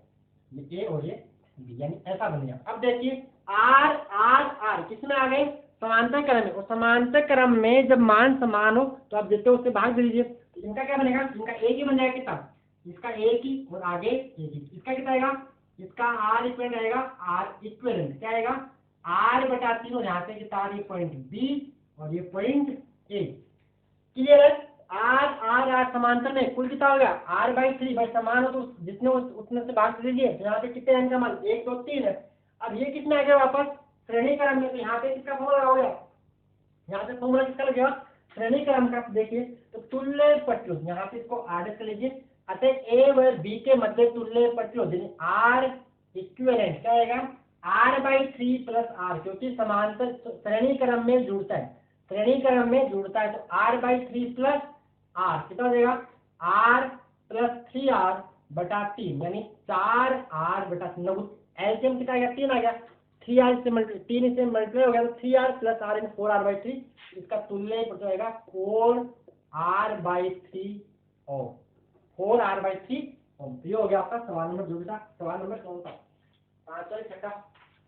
ये a और ये b, यानी ऐसा बनेगा। अब देखिए r r r किस में आ गए, समांतर क्रम में, और समांतर क्रम में जब मान समान हो तो आप जितने उससे भाग दीजिए। इनका क्या बनेगा, इनका एक ही बन जाएगा, कितना, इसका एक ही और आगे एक ही, इसका कितना आएगा, इसका r इक्वल आएगा, r इक्वलेंट क्या आएगा r/3, और यहाँ से कितना आ, ये पॉइंट बी और ये पॉइंट ए। क्लियर है, r r r समांतर में कुल कितना हो गया r/3, भाई समान हो तो जितने उतने से भाग दीजिए। तो यहाँ पे कितने हैं का मान 1 2 3 है। अब ये कितना आ गया वापस श्रेणी क्रम में, तो यहाँ पे किसका फॉर्मूला हो गया, यहाँ पे फॉर्मूला किसका लगेगा श्रेणी क्रम का। देखिए तो तुल्य प्रतिरोध, यहाँ पे इसको आर कर लीजिए, अतः ए व बी के मध्य तुल्य प्रतिरोध आर इक्विवेलेंट क्या आएगा r/3 + r, क्योंकि समांतर श्रेणी क्रम में जुड़ता है, श्रेणी क्रम में जुड़ता है, तो r/3 + r कितना हो जाएगा r + 3r/3, यानी 4r/3। एलसीएम कितना आ गया 3 आ गया, 3r से 3 से मल्टीप्लाई हो गया, तो 3r + r 4r/3, इसका तुल्य प्रतिरोध आएगा 4r/3 ओम, 4r/3 ओम। ये हो गया आपका सवाल नंबर जो भी था, सवाल नंबर कौन था 5 छठा,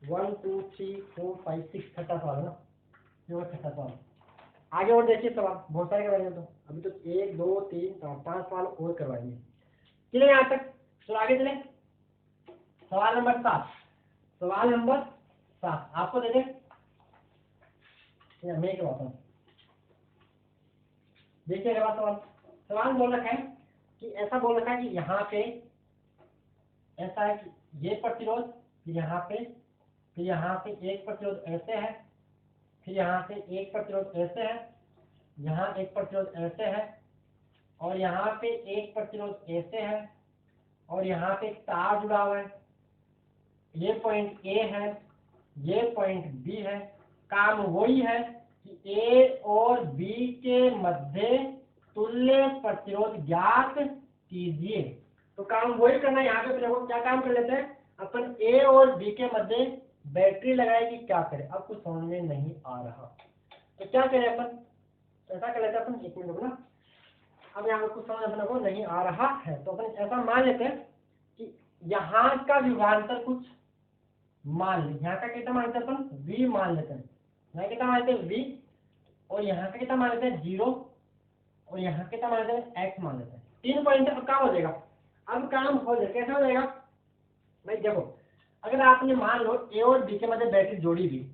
1 2 3 4 5 6 छठा सवाल है ना, ये वो छठा सवाल। आगे और देखिए सवाल बहुत सारे करवाएंगे, तो अभी तो 1 2 3 4 5 सवाल और करवाएंगे। चलिए यहाँ तक, तो आगे चले सवाल नंबर 7। सवाल नंबर 7 आपको देखें, मैं करवाता हूँ। देखिए अगला सवाल, सवाल बोल रखा है कि ऐसा बोल रखा है कि यहाँ पे ऐसा है कि ये प्रतिरोध, फिर यहाँ पे एक प्रतिरोध ऐसे है, फिर यहाँ से एक प्रतिरोध ऐसे है, यहाँ एक प्रतिरोध ऐसे है, और यहाँ पे एक प्रतिरोध ऐसे है, और यहाँ पे एक तार जुड़ा हुआ है। ये पॉइंट ए है, ये पॉइंट बी है। काम वही है कि ए और बी के मध्य तुल्य प्रतिरोध ज्ञात कीजिए। तो काम वही करना है। यहाँ पे अपने को क्या काम कर लेते हैं, अपन ए और बी के मध्य बैटरी लगाएगी, क्या करें अब कुछ समझ में नहीं आ रहा, तो क्या करें अपन, ऐसा कर लेते हैं अपन, एक मिनट ना, अब यहाँ कुछ समझ अपने को नहीं आ रहा है, तो अपन ऐसा मान लेते हैं कि यहाँ का विभवांतर कुछ मान लें, यहाँ का कितना मानते हैं अपन, v मान लेते हैं, यहाँ कितना मानते हैं v, और यहाँ का कितना मान लेते हैं 0, और यहाँ कितना मान लेते हैं x मान लेते हैं। 3 पॉइंट अब काम हो जाएगा, अब काम हो जाएगा, कैसे हो जाएगा भाई, देखो अगर आपने मान लो ए और बी के मध्य बैटरी जोड़ी हुई,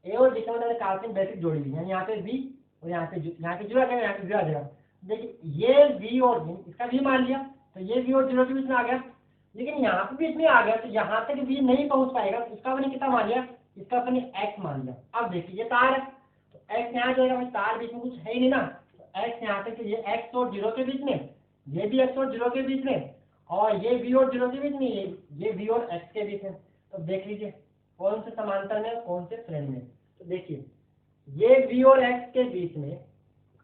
ए और बी के मध्य काल्पनिक बैटरी जोड़ी हुई, यानी यहाँ पे v और यहाँ पे 0 आ जाएगा, यहाँ पे 0 आ जाएगा। देखिए ये v और v, इसका v मान लिया, तो ये v और 0 के बीच में आ गया, लेकिन यहाँ पे बीच में आ गया, तो यहाँ तक v नहीं पहुंच पाएगा, तो इसका अपने कितना मान लिया, इसका अपने x मान लिया। अब देखिए ये तार है, तो x यहाँ जाएगा भाई, तार बीच में कुछ है ही नहीं ना, तो x यहाँ पे, तो ये x और 0 के बीच में, ये भी x और 0 के बीच में, और ये v और 0 के बीच में, ये v और x के बीच में। तो देख लीजिए कौन से समांतर में कौन से श्रेणी में। तो देखिए ये v और x के बीच में,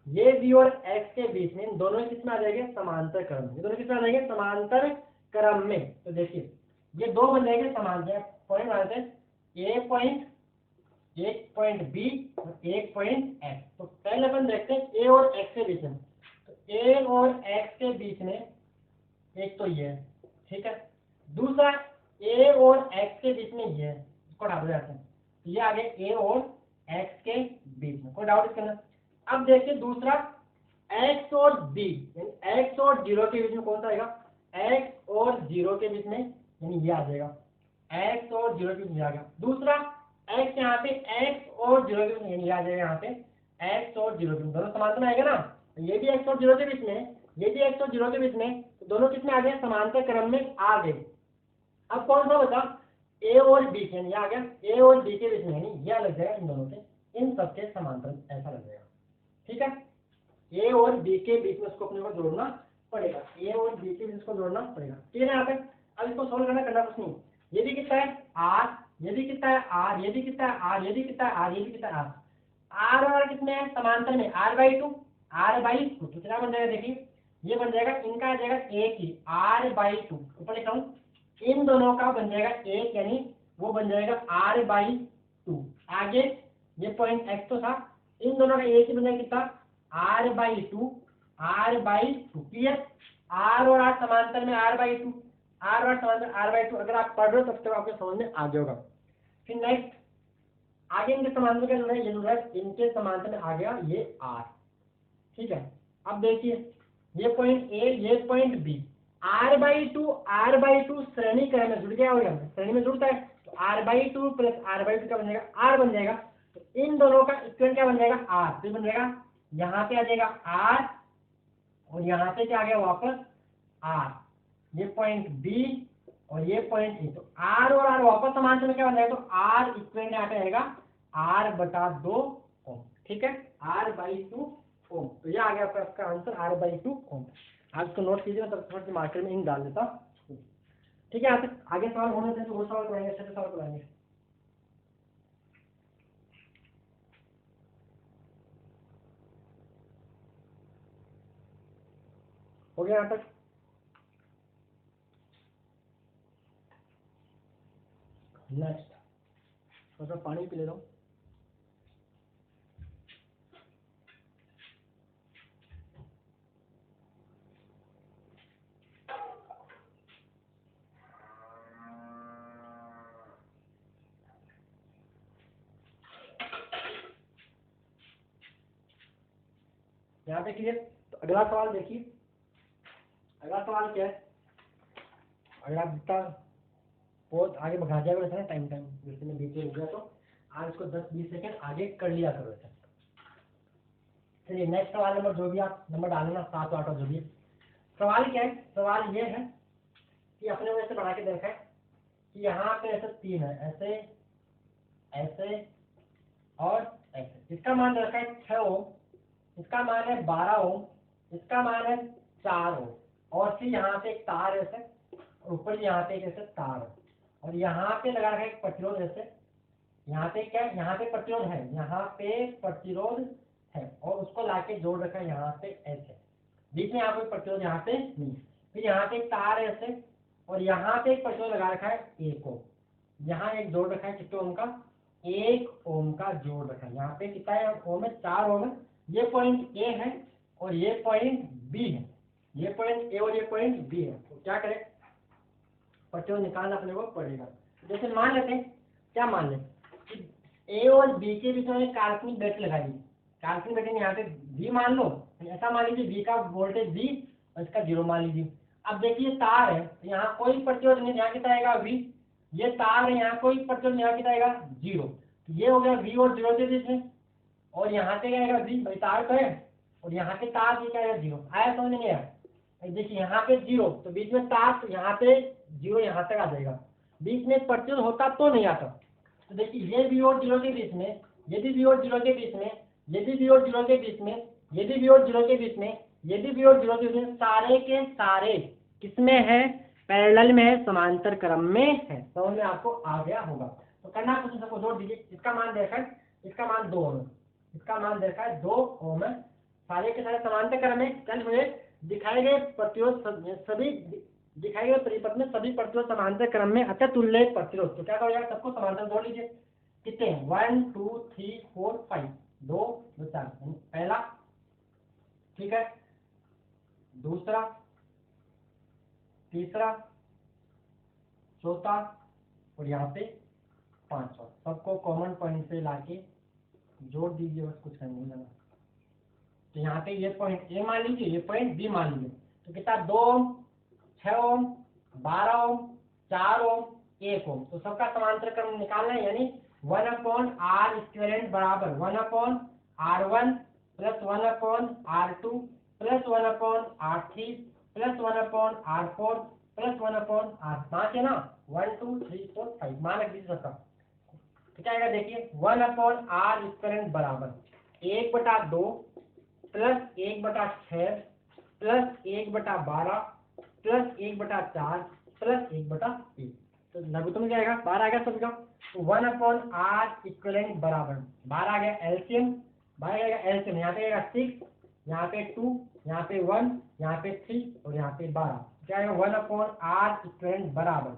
ये v और x के बीच में, दोनों किसमें आ जाएंगे, समांतर क्रम में, दोनों किसमें आ जाएंगे, समांतर क्रम में। तो देखिए ये दो बन जाएंगे समांतर पॉइंट, मान लेते हैं ए पॉइंट, एक पॉइंट बी और एक पॉइंट एक्स। तो पहले अपन देखते हैं ए और एक्स के बीच में, तो ए और एक्स के बीच में एक तो ये है, ठीक है, दूसरा ए और एक्स के बीच में ये है, इसको हटा देते हैं, तो ये आ गया ए और एक्स के बीच में, कोई डाउट इसके अंदर। अब देखिए दूसरा x और b, यानी x और 0 के बीच में कौन सा आएगा, x और 0 के बीच में, यानी ये आ जाएगा x और 0 के बीच में आ गया। दूसरा x यहाँ पे x और 0 के बीच में, यानी आ जाएगा यहाँ पे x और 0 के बीच, दोनों समांतर में आएगा ना, तो ये भी x और 0 के बीच में, ये भी x और 0 के बीच में, तो दोनों किसमें आ गए, समांतर क्रम में आ गए। अब कौन सा बचा, a और b, यानी आ गया a और b के बीच में, यानी यह लग जाएगा इन दोनों के, इन सबके समांतर ऐसा लग जाएगा, ठीक है। ए और बी के बीच में उसको अपने को जोड़ना पड़ेगा, ए और बी के बीच इसको जोड़ना पड़ेगा, ठीक है यहाँ पे। अब इसको सोल्व करना कुछ नहीं, ये भी कितना है आर, ये भी कितना है आर, ये भी कितना है आर, ये भी कितना है आर, ये भी कितना है आर, और कितने हैं समांतर में, r/2, r/2 कितना बन जाएगा, देखिए ये बन जाएगा, इनका आ जाएगा एक ही r/2, ऊपर लिखा हूँ, इन दोनों का बन जाएगा एक, यानी वो बन जाएगा r/2। आगे ये पॉइंट x तो था, इन दोनों का एक ही बन जाएगा कितना, r/2, r/2, क्लियर। r और r समांतर में, r/2, r और समांतर r/2, अगर आप पढ़ रहे हो तब तक आपको समझ में आ जाएगा। फिर नेक्स्ट आगे इनके समांतर का जो है, ये जो है इनके समांतर में आ गया ये r, ठीक है। अब देखिए ये पॉइंट a, ये पॉइंट b, r/2 श्रेणी क्रम में जुड़ गया, हो गया श्रेणी में जुड़ता है, तो r/2 प्लस r/2 का बन जाएगा r बन जाएगा, तो इन दोनों का इक्विवेलेंट क्या बन जाएगा r, तो बन जाएगा यहाँ पे आ जाएगा r, और यहाँ पे क्या आ गया वापस r, ये पॉइंट b और ये पॉइंट ए, तो r और r वापस समांतर में क्या बन जाएगा, तो r इक्विवेलेंट यहाँ पे आएगा r/2 ओम, ठीक है, r/2 ओम। तो ये आ गया आपका आंसर r/2 ओम। आज को नोट कीजिए, तब थोड़ा सा मार्कर में इंक डाल देता, ठीक है। यहाँ तक आगे सवाल होने से वो सवाल कराएंगे, अच्छे सवाल कराएंगे। हो गया यहाँ तक, नेक्स्ट थोड़ा सा पानी पी ले रहा हूँ। यहाँ पे क्लियर। तो अगला सवाल देखिए, अगला सवाल क्या है, अगर आप जितना बहुत आगे बढ़ा जाएगा वैसे ना, टाइम जैसे मैं बीच में रुक गया, तो आज इसको 10-20 सेकंड आगे कर लिया करो ऐसा। चलिए नेक्स्ट सवाल नंबर जो भी आप नंबर डालना 7 8 जो भी है। सवाल क्या है, सवाल ये है कि अपने को ऐसे बना के देखा है कि यहाँ पे ऐसे 3 है, ऐसे ऐसे और ऐसे। इसका मान रखा है 6 ओम, इसका मान है 12 ओम, इसका मान है 4 ओम, और फिर यहाँ पे एक तार है ऐसे, ऊपर यहाँ पे एक ऐसे तार है, और यहाँ पे लगा रखा है एक प्रतिरोध ऐसे। यहाँ पे क्या है, यहाँ पे प्रतिरोध है, यहाँ पे प्रतिरोध है, और उसको लाके जोड़ रखा है यहाँ पे ऐसे। बीच में यहाँ पे प्रतिरोध यहाँ पे नहीं। फिर यहाँ पे एक तार है ऐसे, और यहाँ पे एक प्रतिरोध लगा रखा है 1 ओम। यहाँ एक जोड़ रखा है कितने ओम का, 1 ओम का जोड़ रखा है। यहाँ पे कितना है ओम है, 4 ओम है। ये पॉइंट ए है और ये पॉइंट बी है, ये पॉइंट ए और ये पॉइंट बी है। तो क्या करें, प्रतिरोध निकालना अपने को पड़ेगा। जैसे मान लेते हैं, क्या मान लें कि ए और बी के बीच में काल्पनिक ब्रैकेट लगा दी। काल्पनिक ब्रैकेट यहाँ पे बी मान लो, ऐसा मान लीजिए बी का वोल्टेज बी और इसका 0 मान लीजिए। अब देखिए तार है, तो यहाँ कोई प्रतिरोध नहीं, यहाँ कितना आएगा वी। ये तार है, यहाँ कोई प्रतिरोध नहीं, यहाँ कितना आएगा 0। तो ये हो गया वी और 0 के बीच में, और यहाँ पे क्या आएगा वी, भाई तार तो है, और यहाँ पे तार भी क्या आएगा 0। आया समझ नहीं आया। देखिए यहाँ पे 0, तो बीच में तार, तो यहाँ पे 0 यहाँ तक आ जाएगा। बीच में प्रतिरोध होता तो नहीं आता। तो देखिए ये वी और 0 के बीच में, यदि वी और 0 के बीच में, यदि वी और 0 के बीच में, यदि वी और 0 के बीच में, यदि वी और 0 के बीच में, सारे के सारे किसमें है, पैरेलल में है, समांतर क्रम में है। समझ में आपको आ गया होगा। तो करना कुछ सबको जोड़ दीजिए। इसका मान देखा है, इसका मान 2 ओम है, इसका मान देखा है 2 ओम है। सारे के सारे समांतर क्रम में, कल मुझे दिखाए गए प्रतिरोध सभी दिखाए गए परिपथ में सभी प्रतिरोध समांतर क्रम में अतः तुल्य प्रतिरोध। तो क्या करेगा, सबको समांतर जोड़ लीजिए। कितने, 1 2 3 4 5, 2 2 4, पहला, ठीक है, दूसरा, तीसरा, चौथा, और यहाँ पे 5वां। सबको कॉमन पॉइंट पे लाके जोड़ दीजिए, बस कुछ करने नहीं जाना। तो यहाँ पे ये पॉइंट ए मान लीजिए, ये पॉइंट बी मान लीजिए। तो कितना, 2 ओम, 6 ओम, 12 ओम, 4 ओम, 1 ओम। तो सबका समांतर क्रम निकालना है, यानी 1/r² बराबर 1/r1 plus 1/r2 plus 1/r3 plus 1/r4 plus 1/r5 है ना। 1 2 3 4 5 मान रख दीजिए सबका। तो क्या आएगा, देखिए 1/r² बराबर 1/2 प्लस 1/6 प्लस 1/12 प्लस 1/4 प्लस 1/1। तो लघुत्तम क्या आएगा, 12 आ गया सबका। तो 1/r² बराबर 12 आ गया एलसीएम, 12 आएगा एलसीएम। यहाँ पे आएगा 6, यहाँ पे 2, यहाँ पे 1, यहाँ पे 3 और यहाँ पे 12। क्या आएगा, 1/r² बराबर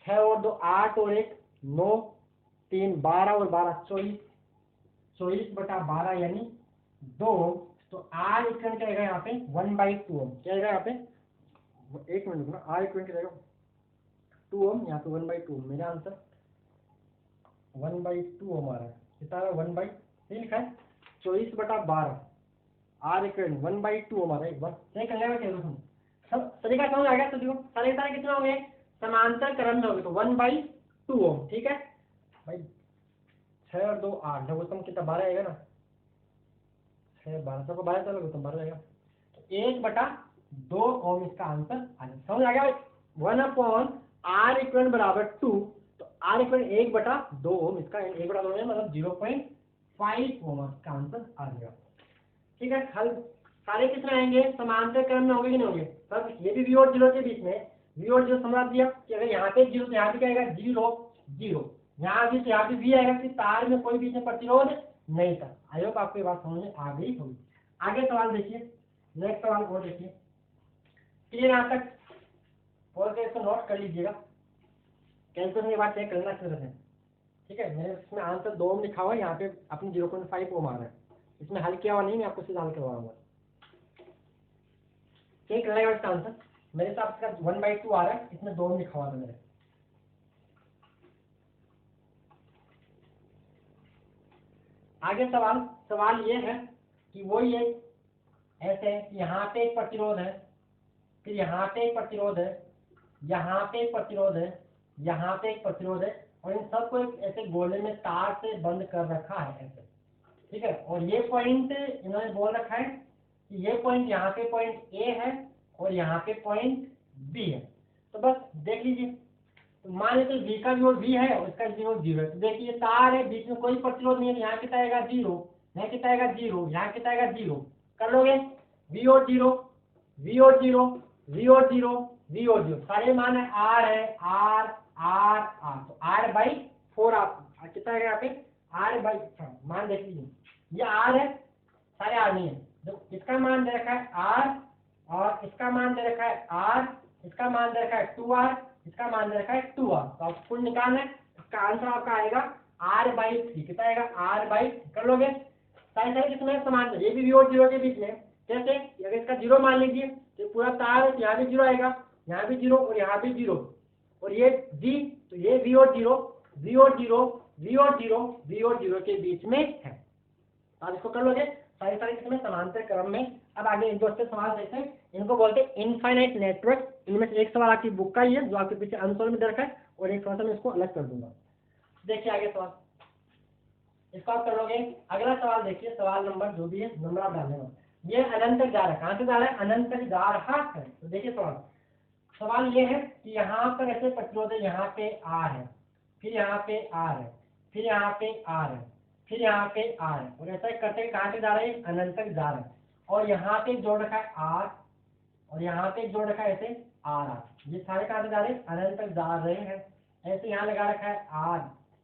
6 और 2 8 और 1 9, 3 12 और 12 24, 24/12 यानी 2। तो आर इक्वल क्या आएगा यहाँ पे 1/2 ओम। क्या आएगा यहाँ पे, एक मिनट रुकना, आर इक्वल क्या आएगा 2 ओम, यहाँ पे 1/2 ओम। मेरा आंसर 1/2 ओम आ रहा है। कितना आ रहा है, 1/3 लिखा है, 24/12 आर इक्वल 1/2 ओम आ रहा है। एक बार चेक कर लेगा क्या, सब तरीका समझ आ गया सभी को। सारे सारे कितना हो गए, समांतर क्रम में हो गए, तो 1/2 ओम। ठीक है भाई, 6 और 2 8, लघुत्तम कितना 12 आएगा ना, 6 12 सबको 12 चलो तो 12 आएगा। तो 1/2 ओम इसका आंसर आ गया। समझ आ गया भाई। 1/r बराबर 2, तो r इक्वल 1/2 ओम, इसका 1/2 है मतलब 0.5 ओम इसका आंसर आ जाएगा। ठीक है, हल सारे किस में आएंगे, समांतर क्रम में होंगे कि नहीं होंगे सब। ये भी वी और 0 के बीच में, वी और 0 समझ दिया कि अगर यहाँ पे 0 तो यहाँ पे क्या आएगा 0 0, यहाँ भी तो यहाँ पे वी आएगा कि तार में कोई बीच में प्रतिरोध नहीं था। आई होप आपको ये बात समझ में आ गई होगी। आगे सवाल देखिए, नेक्स्ट सवाल और देखिए, क्लियर यहाँ तक, और इसको नोट कर लीजिएगा, कैलकुलेशन के बाद चेक करना अच्छे से। ठीक है, मेरे इसमें आंसर 2 ओम लिखा हुआ है, यहाँ पे अपनी 0.5 ओम आ रहा है। इसमें हल किया हुआ नहीं, मैं आपको सीधा हल करवाऊंगा। चेक कर लेगा इसका आंसर। मेरे साथ इसका 1/2 आ रहा है, इसमें 2 ओम लिखा हुआ है मेरे। आगे सवाल ये है कि वो ये ऐसे यहाँ पे एक प्रतिरोध है, फिर यहाँ पे एक प्रतिरोध है, यहाँ पे एक प्रतिरोध है, यहाँ पे एक प्रतिरोध है, और इन सबको एक ऐसे गोले में तार से बंद कर रखा है ऐसे। ठीक है। और ये पॉइंट इन्होंने बोल रखा है कि ये पॉइंट यहाँ पे पॉइंट ए है और यहाँ पे पॉइंट बी है। तो बस देख लीजिए, तो मान लीजिए वी का विरोध वी है और इसका विरोध 0 है। तो देखिए तार है, बीच में कोई प्रतिरोध नहीं है, तो यहाँ कितना आएगा 0, यहाँ कितना आएगा 0, यहाँ कितना आएगा 0। कर लोगे, वी और 0, वी और 0, वी और 0, वी और 0, सारे मान है आर है, आर आर आर, तो आर बाई 4 आप कितना आएगा यहाँ पे आर बाई, मान देख लीजिए ये आर है, सारे आर नहीं है। देखो इसका मान दे रखा है आर और इसका मान दे रखा है आर, इसका मान दे रखा है 2r, इसका मान दे रखा है 2r। तो आप कुल निकालना है, इसका आंसर आपका आएगा r/3, कितना आएगा r/3। कर लोगे, सारे सारे कितने समान है, ये भी और 0 के बीच में। कैसे, अगर इसका 0 मान लीजिए तो पूरा तार है, तो यहाँ भी 0 आएगा, यहाँ भी 0 और यहाँ भी 0, और ये v, तो ये v और 0, v और 0, v और 0, v और 0 के बीच में है। आप इसको कर लोगे, सारे सारे कितने समांतर क्रम में। अब आगे एक दो से सवाल देखते हैं, इनको बोलते हैं इनफाइनाइट नेटवर्क। इनमें से एक सवाल आपकी बुक का ही है जो आपके पीछे आंसर में दर्ज है, और एक थोड़ा सा मैं इसको अलग कर दूंगा। देखिए आगे सवाल, इसको आप कर लोगे। अगला सवाल देखिए, सवाल नंबर जो भी है नंबर आप डालने वाले, ये अनंत तक जा रहा है, कहाँ से जा रहा है, अनंत तक जा रहा है। तो देखिए सवाल ये है कि यहाँ पर ऐसे प्रतिरोध है, यहाँ पे आर है, फिर यहाँ पे आर है, फिर यहाँ पे आर है, फिर यहाँ पे आर है, और ऐसा करते कहाँ से जा रहे हैं, अनंत तक जा रहे हैं। और यहाँ पे जोड़ रखा है आर, और यहाँ पे जोड़ रखा है ऐसे आर आर, ये सारे कहाँ से जा रहे हैं, अनंत तक जा रहे हैं। ऐसे यहाँ लगा रखा है आर,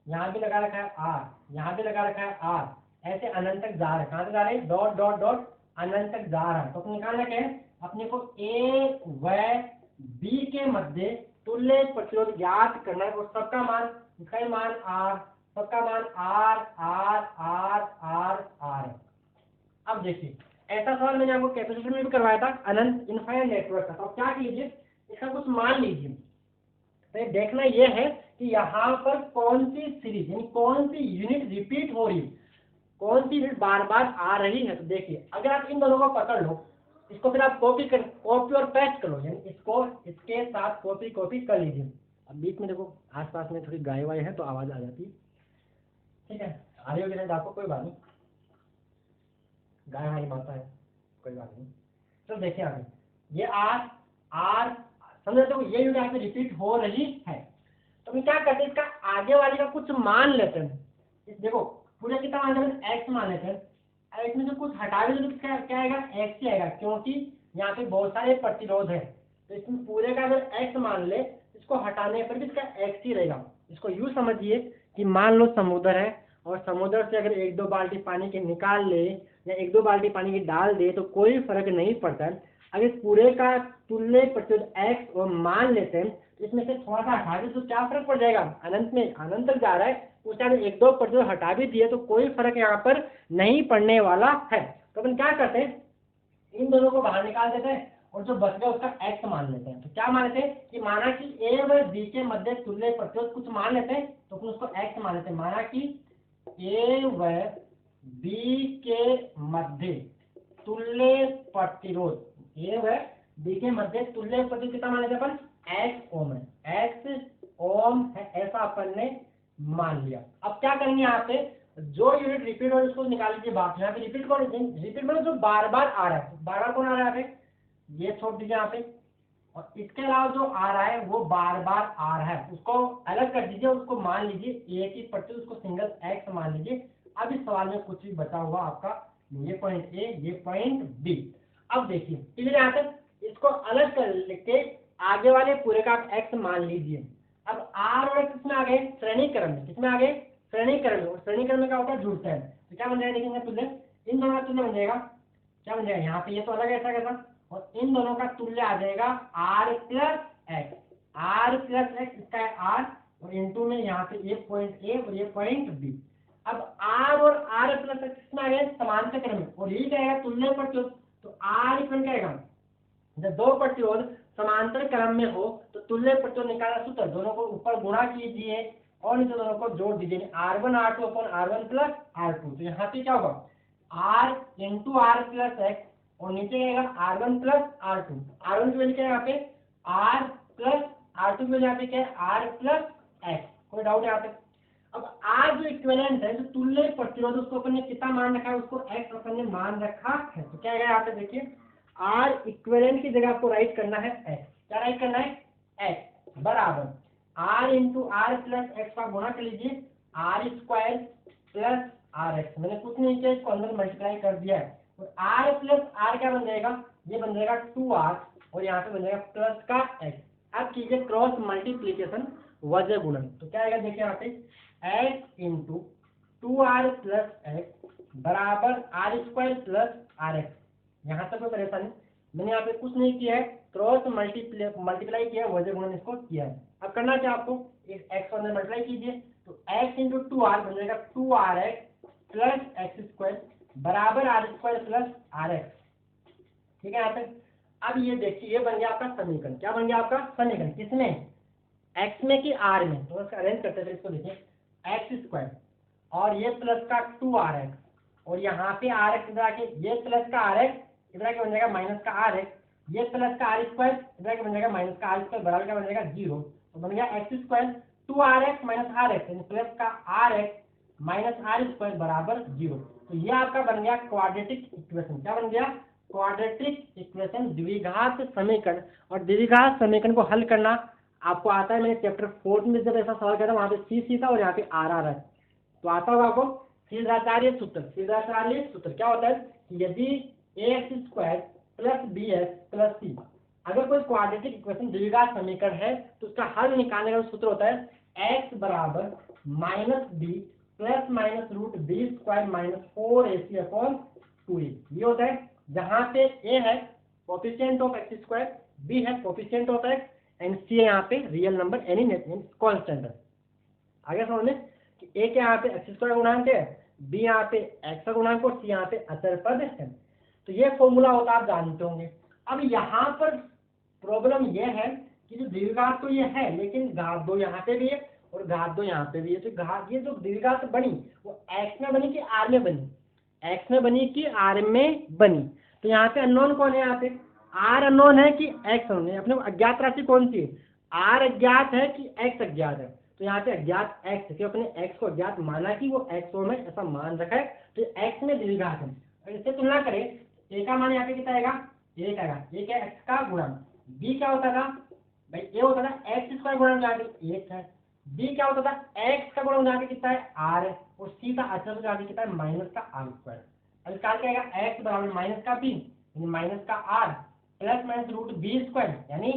यहाँ भी लगा रखा है आर, यहाँ भी लगा रखा है आर, ऐसे अनंत तक जा रहे हैं। कहाँ से जा रहे हैं, डॉट डॉट डॉट अनंत तक जा रहा है। तो निकालना क्या है, अपने को ए व बी के मध्य तुल्य प्रतिरोध ज्ञात करना है, और सबका मान, इसका मान आर, सबका मान R R R R R. अब देखिए ऐसा सवाल मैंने आपको कैपेसिटर में भी करवाया था, अनंत इनफाइनाइट नेटवर्क का। तो क्या कीजिए, इसका कुछ मान लीजिए। तो देखना यह है कि यहाँ पर कौन सी सीरीज यानी कौन सी यूनिट रिपीट हो रही है, कौन सी यूनिट बार बार आ रही है। तो देखिए अगर आप इन दोनों को पकड़ लो, इसको फिर आप कॉपी और पेस्ट करो, यानी इसको इसके साथ कॉपी कर लीजिए। अब बीच में देखो आसपास में थोड़ी गाय वाय है तो आवाज आ जाती है, ठीक है, आ रही होगी नहीं आपको, कोई बात नहीं, गाय हमारी माता है, कोई बात नहीं। तो देखिए आगे, ये आर आर समझ तो ये यूनिट यहाँ पे रिपीट हो रही है। तो हम क्या करते हैं, इसका आगे वाले का कुछ मान लेते हैं। इस देखो पूरे कितना मान लेते हैं, एक्स मान लेते हैं, इसमें से कुछ हटा भी तो क्या आएगा, एक्स ही आएगा, क्योंकि यहाँ पे बहुत सारे प्रतिरोध है। तो इसमें पूरे का अगर एक्स मान ले, इसको हटाने पर भी इसका एक्स ही रहेगा। इसको यूँ समझिए कि मान लो समुद्र है, और समुद्र से अगर एक दो बाल्टी पानी की निकाल ले या एक दो बाल्टी पानी की डाल दे तो कोई फर्क नहीं पड़ता है। अगर पूरे का तुल्य प्रतिरोध एक्स और मान लेते हैं, इसमें से थोड़ा सा हटा दे तो क्या फर्क पड़ जाएगा, अनंत में अनंत तक जा रहा है, उस टाइम एक दो प्रतिरोध हटा भी दिए तो कोई फर्क यहाँ पर नहीं पड़ने वाला है। तो अपन क्या करते हैं, इन दोनों को बाहर निकाल देते हैं और जो बच गया उसका एक्स मान लेते हैं। तो क्या मान लेते हैं कि माना कि ए व बी के मध्य तुल्य प्रतिरोध कुछ मान लेते हैं, तो फिर उसको एक्स मान लेते हैं। माना कि ए व बी के मध्य तुल्य प्रतिरोध, ए व बी के मध्य तुल्य प्रतिरोध कितना मान लेते हैं अपन, एक्स ओम है, एक्स ओम है, ऐसा अपन ने मान लिया। अब क्या करेंगे, यहाँ पे जो यूनिट रिपीट हो उसको निकाल लीजिए बात, यहाँ पे रिपीट कौन, रिपीट मतलब जो बार बार आ रहा है, बार बार कौन आ रहा है, ये छोड़ दीजिए यहाँ पे, और इसके अलावा जो आ रहा है वो बार बार आ रहा है, उसको अलग कर दीजिए, उसको मान लीजिए ए की प्रतिरोध, उसको सिंगल एक्स मान लीजिए। अब इस सवाल में कुछ भी बचा हुआ आपका, ये पॉइंट ए, ये पॉइंट बी। अब देखिए क्लियर यहाँ तक, इसको अलग कर लेके आगे वाले पूरे का आप एक्स मान लीजिए। अब आर और किसमें आ गए, श्रेणी क्रम में, किसमें आ गए, श्रेणी क्रम में, और श्रेणी क्रम में क्या होता है, जुड़ते हैं। तो क्या बन जाएगा, देखेंगे तुल्य, इन दोनों का तुल्य बन जाएगा, क्या बन जाएगा, यहाँ पे ये तो अलग ऐसा कैसा, और इन दोनों का तुल्य आ जाएगा R plus x, R plus x, इसका है आर, और इनटू में यहाँ पे ये पॉइंट ए और ये पॉइंट बी। अब आर और आर प्लस एक्स किसमें आ गए, समांतर क्रम में, और यही क्या तुल्य प्रतिरोध। तो आर इक्वल क्या आएगा, जब दो प्रतिरोध समांतर क्रम में हो तो तुल्य प्रतिरोध निकालना सूत्र, दोनों को ऊपर गुणा कीजिए और नीचे दोनों को जोड़ दीजिए, R1 R2 अपन R1 प्लस R2। तो यहाँ पे क्या होगा, R into R plus x, और नीचे आएगा R1 प्लस R2, R1 की वैल्यू क्या है यहाँ पे R प्लस R2 की वैल्यू यहाँ पे क्या है R प्लस एक्स। कोई डाउट यहाँ पे। अब आज जो इक्विवेलेंट है, जो तुल्य प्रतिरोध, उसको अपन ने कितना मान रखा है, उसको x अपन ने मान रखा है। तो क्या है यहाँ पे देखिए, आर इक्विवेलेंट की जगह आपको राइट करना है x। क्या राइट करना है, x बराबर R into R plus x का गुणा कर लीजिए, R square plus are x. मैंने कुछ नहीं किया, इसको अंदर मल्टीप्लाई कर दिया है। और आर प्लस आर क्या बन जाएगा, ये बन जाएगा 2r, और यहाँ पे बन जाएगा प्लस का x। अब कीजिए क्रॉस मल्टीप्लीकेशन, वजह गुणन। तो क्या आएगा देखिए यहाँ पे, x into 2r plus x बराबर are square plus are x. यहाँ तक कोई परेशानी, मैंने यहाँ पे कुछ नहीं किया है, क्रॉस मल्टीप्लाई किया, वजह गुणन इसको किया है। अब करना क्या आपको, इस x को अंदर मल्टीप्लाई कीजिए, तो x इंटू 2r बन जाएगा 2rx प्लस एक्स स्क्वायर बराबर are square plus are x. ठीक है यहाँ पे। अब ये देखिए, ये बन गया आपका समीकरण। क्या बन गया आपका समीकरण, किसमें, x में कि r में। तो इसका अरेंज करते थे, इसको देखिए, एक्स स्क्वायर और ये प्लस का 2rx, और यहाँ पे rx इधर आके, ये प्लस का rx इधर आके बन जाएगा माइनस का rx, ये प्लस का आर स्क्वायर इधर आके बन जाएगा माइनस का आर स्क्वायर बराबर क्या बन जाएगा 0। तो बन गया x square 2rx minus r x, यानी प्लस का rx माइनस आर स्क्वायर बराबर 0। तो ये आपका बन गया क्वाड्रेटिक इक्वेशन। क्या बन गया, क्वाड्रेटिक इक्वेशन, द्विघात समीकरण। और द्विघात समीकरण को हल करना आपको आता है, मैंने चैप्टर 4 में जब ऐसा सवाल किया था, वहां पे सी था और यहाँ पे आर है। तो आता होगा आपको सीधाचार्य सूत्र। सीधाचार्य सूत्र क्या होता है कि यदि ax square plus b x plus c, अगर कोई क्वाड्रेटिक इक्वेशन द्विघात समीकरण है, तो उसका हल निकालने का सूत्र होता है x बराबर minus b plus minus root b square minus 4ac upon 2a। ये होता है जहां पे a है coefficient of x square, b है coefficient of x, and c है यहाँ पे रियल नंबर एनी कांस्टेंट है। आगे समझ में कि a के यहाँ पे एक्स स्क्वायर गुणांक है, b यहाँ पे x का गुणांक और c यहाँ पे अचर पद है। तो ये फॉर्मूला होता है, आप जानते होंगे। अब यहाँ पर प्रॉब्लम ये है कि जो द्विघात तो ये है, लेकिन घात दो यहाँ पे भी है और घात दो यहाँ पे भी है। तो घात, ये जो द्विघात बनी वो x में बनी कि r में बनी, x में बनी कि r में बनी। तो यहाँ पे अननोन कौन है, यहाँ पे r अननोन है कि x अननोन है। अपने अज्ञात राशि कौन सी है, r अज्ञात है कि x अज्ञात है। तो यहाँ पे अज्ञात x है, अपने x को अज्ञात माना कि वो x में ऐसा मान रखा है, तो x में द्विघात है। इससे तुलना करें, a का मान यहाँ पे कितना आएगा, 1 आएगा, 1 है x का गुणा। b क्या होता था भाई, a होता था एक्स स्क्वायर गुणा जहाँ पे 1 है, b क्या होता था x का गुणा जहाँ पे कितना है r है, और c का अचर जहाँ पे कितना है माइनस का r स्क्वायर। अब इसका क्या आएगा, x बराबर माइनस का b यानी माइनस का r plus minus root b square यानी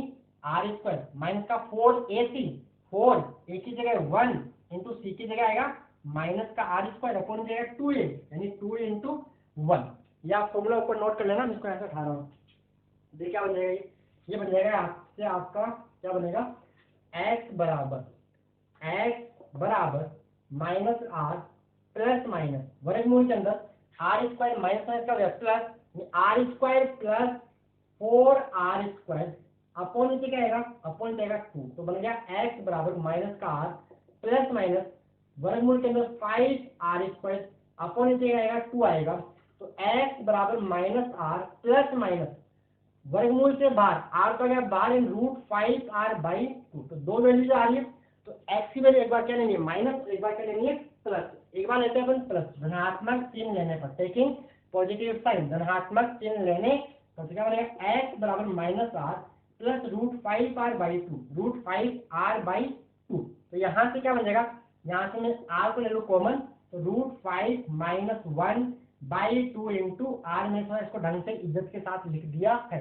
r स्क्वायर माइनस का 4ac, 4 a की जगह 1 इंटू c की जगह आएगा माइनस का r स्क्वायर अपॉन जाएगा 2a यानी 2 इंटू 1। ये आप फॉर्मूला ऊपर नोट कर लेना, मैं इसको ऐसा उठा रहा हूँ। देखिए क्या बन जाएगा, ये बन जाएगा आपसे आपका क्या बनेगा, x बराबर माइनस आर प्लस माइनस वर्गमूल के अंदर आर स्क्वायर माइनस माइनस का plus r square plus 4r square upon नीचे क्या आएगा, अपॉन जाएगा 2। तो बन गया x बराबर माइनस का r प्लस माइनस वर्गमूल के अंदर 5r स्क्वायर अपॉन नीचे आएगा 2 आएगा। तो x बराबर माइनस r प्लस माइनस वर्गमूल से बाहर r का गया बाहर इन रूट 5r/2। तो दो वैल्यू आ रही है, तो x की वैल्यू एक बार क्या लेनी है माइनस, एक बार क्या लेनी है प्लस। एक बार लेते हैं अपन प्लस, धनात्मक चिन्ह लेने पर, टेकिंग पॉजिटिव साइन, धनात्मक चिन्ह लेने पर क्या बनेगा, x बराबर minus r plus root 5r/2, root 5r/2। तो यहाँ से क्या बन जाएगा, यहाँ से मैं r को ले लूँ कॉमन, तो रूट 5 माइनस 1/2 इंटू r में इसको ढंग से इज्जत के साथ लिख दिया है।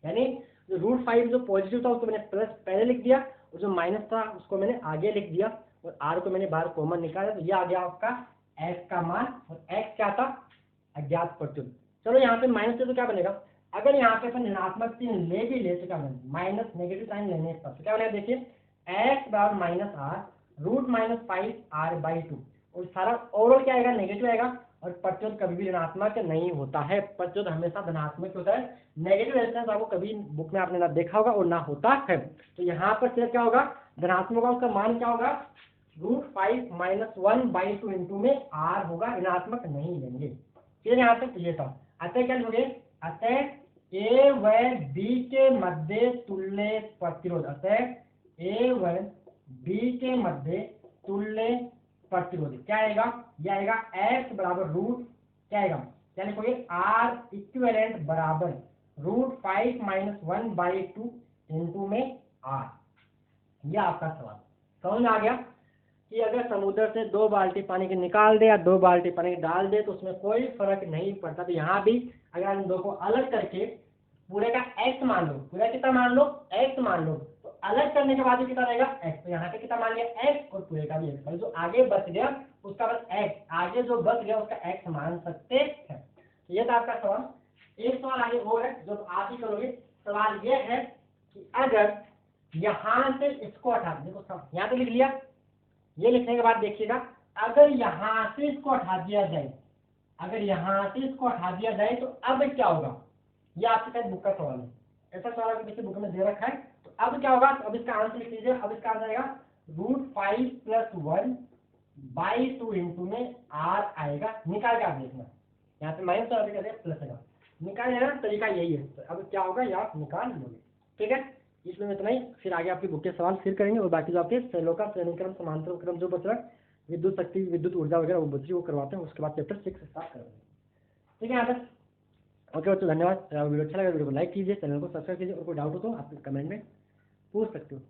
यानी जो रूट 5 जो पॉजिटिव था उसको मैंने प्लस पहले लिख दिया, और जो माइनस था उसको मैंने आगे लिख दिया, और r को मैंने बाहर कॉमन निकाला। तो ये आ गया आपका x का मान, और x क्या था, अज्ञात प्रतिरोध। चलो यहाँ पे माइनस से तो क्या बनेगा, अगर यहाँ पे अपन ऋणात्मक चिन्ह ले भी ले तो क्या बनेगा, माइनस नेगेटिव साइन लेने पर तो क्या बनेगा, देखिए x बराबर minus r root minus 5r/2, और सारा ओवरऑल क्या आएगा, नेगेटिव आएगा। और प्रतिरोध कभी भी ऋणात्मक नहीं होता है, प्रतिरोध हमेशा धनात्मक होता है। नेगेटिव रेजिस्टेंस आपको कभी बुक में आपने ना देखा होगा और ना होता है। तो यहाँ पर फिर क्या होगा, धनात्मक का उसका मान क्या होगा, रूट 5 माइनस 1/2 इंटू में r होगा, ऋणात्मक नहीं लेंगे। फिर यहाँ तक ये था, अतः क्या लोगे, अतः a व b के मध्य तुल्य प्रतिरोध, अतः a व b के मध्य तुल्य प्रतिरोधी। क्या आएगा? ये आएगा x बराबर रूट क्या आएगा, क्या लिखोगे, R इक्विवेलेंट बराबर √5 - 1/2 इंटू में R। ये आपका सवाल समझ में आ गया कि अगर समुद्र से 2 बाल्टी पानी के निकाल दे या 2 बाल्टी पानी डाल दे तो उसमें कोई फर्क नहीं पड़ता। तो यहाँ भी अगर इन दो को अलग करके पूरे का x मान लो, पूरा कितना मान लो, x मान लो, तो अलग करने के बाद कितना रहेगा x। तो यहाँ पे कितना मान लिया x और पूरे का भी x, जो आगे बच गया उसका बस x, आगे जो बच गया उसका x मान सकते हैं। तो ये था आपका सवाल। एक सवाल आगे और है जो आप ही करोगे। सवाल ये है कि अगर यहाँ से इसको हटा, देखो यहाँ पे लिख लिया, ये लिखने के बाद देखिएगा अगर यहाँ से इसको हटा दिया जाए, अगर यहाँ से इसको हटा दिया जाए तो अब क्या होगा। ये आपके साथ बुक का सवाल है, ऐसा सवाल आपके पीछे बुक में दे रखा है। तो अब क्या होगा, तो अब इसका आंसर लिख लीजिए। अब इसका आंसर आएगा √5 + 1/2 इंटू में R आएगा। निकाल के आप देखना, यहाँ पे माइनस करके प्लस आएगा, निकाल लेना, तरीका यही है। तो अब क्या होगा, ये आप निकाल लोगे। ठीक है, इसमें इतना ही। फिर आगे आपके बुक के सवाल फिर करेंगे और बाकी जो आपके सेलों का श्रेणी क्रम समांतर क्रम जो बच रहा है, विद्युत शक्ति विद्युत ऊर्जा वगैरह वो बच्ची वो करवाते हैं। उसके बाद चैप्टर 6 स्टार्ट करेंगे। ठीक है यहाँ तक। ओके बच्चों, धन्यवाद। वीडियो अच्छा लगा वीडियो को लाइक कीजिए, चैनल को सब्सक्राइब कीजिए और कोई डाउट हो तो आप कमेंट में पूछ सकते हो।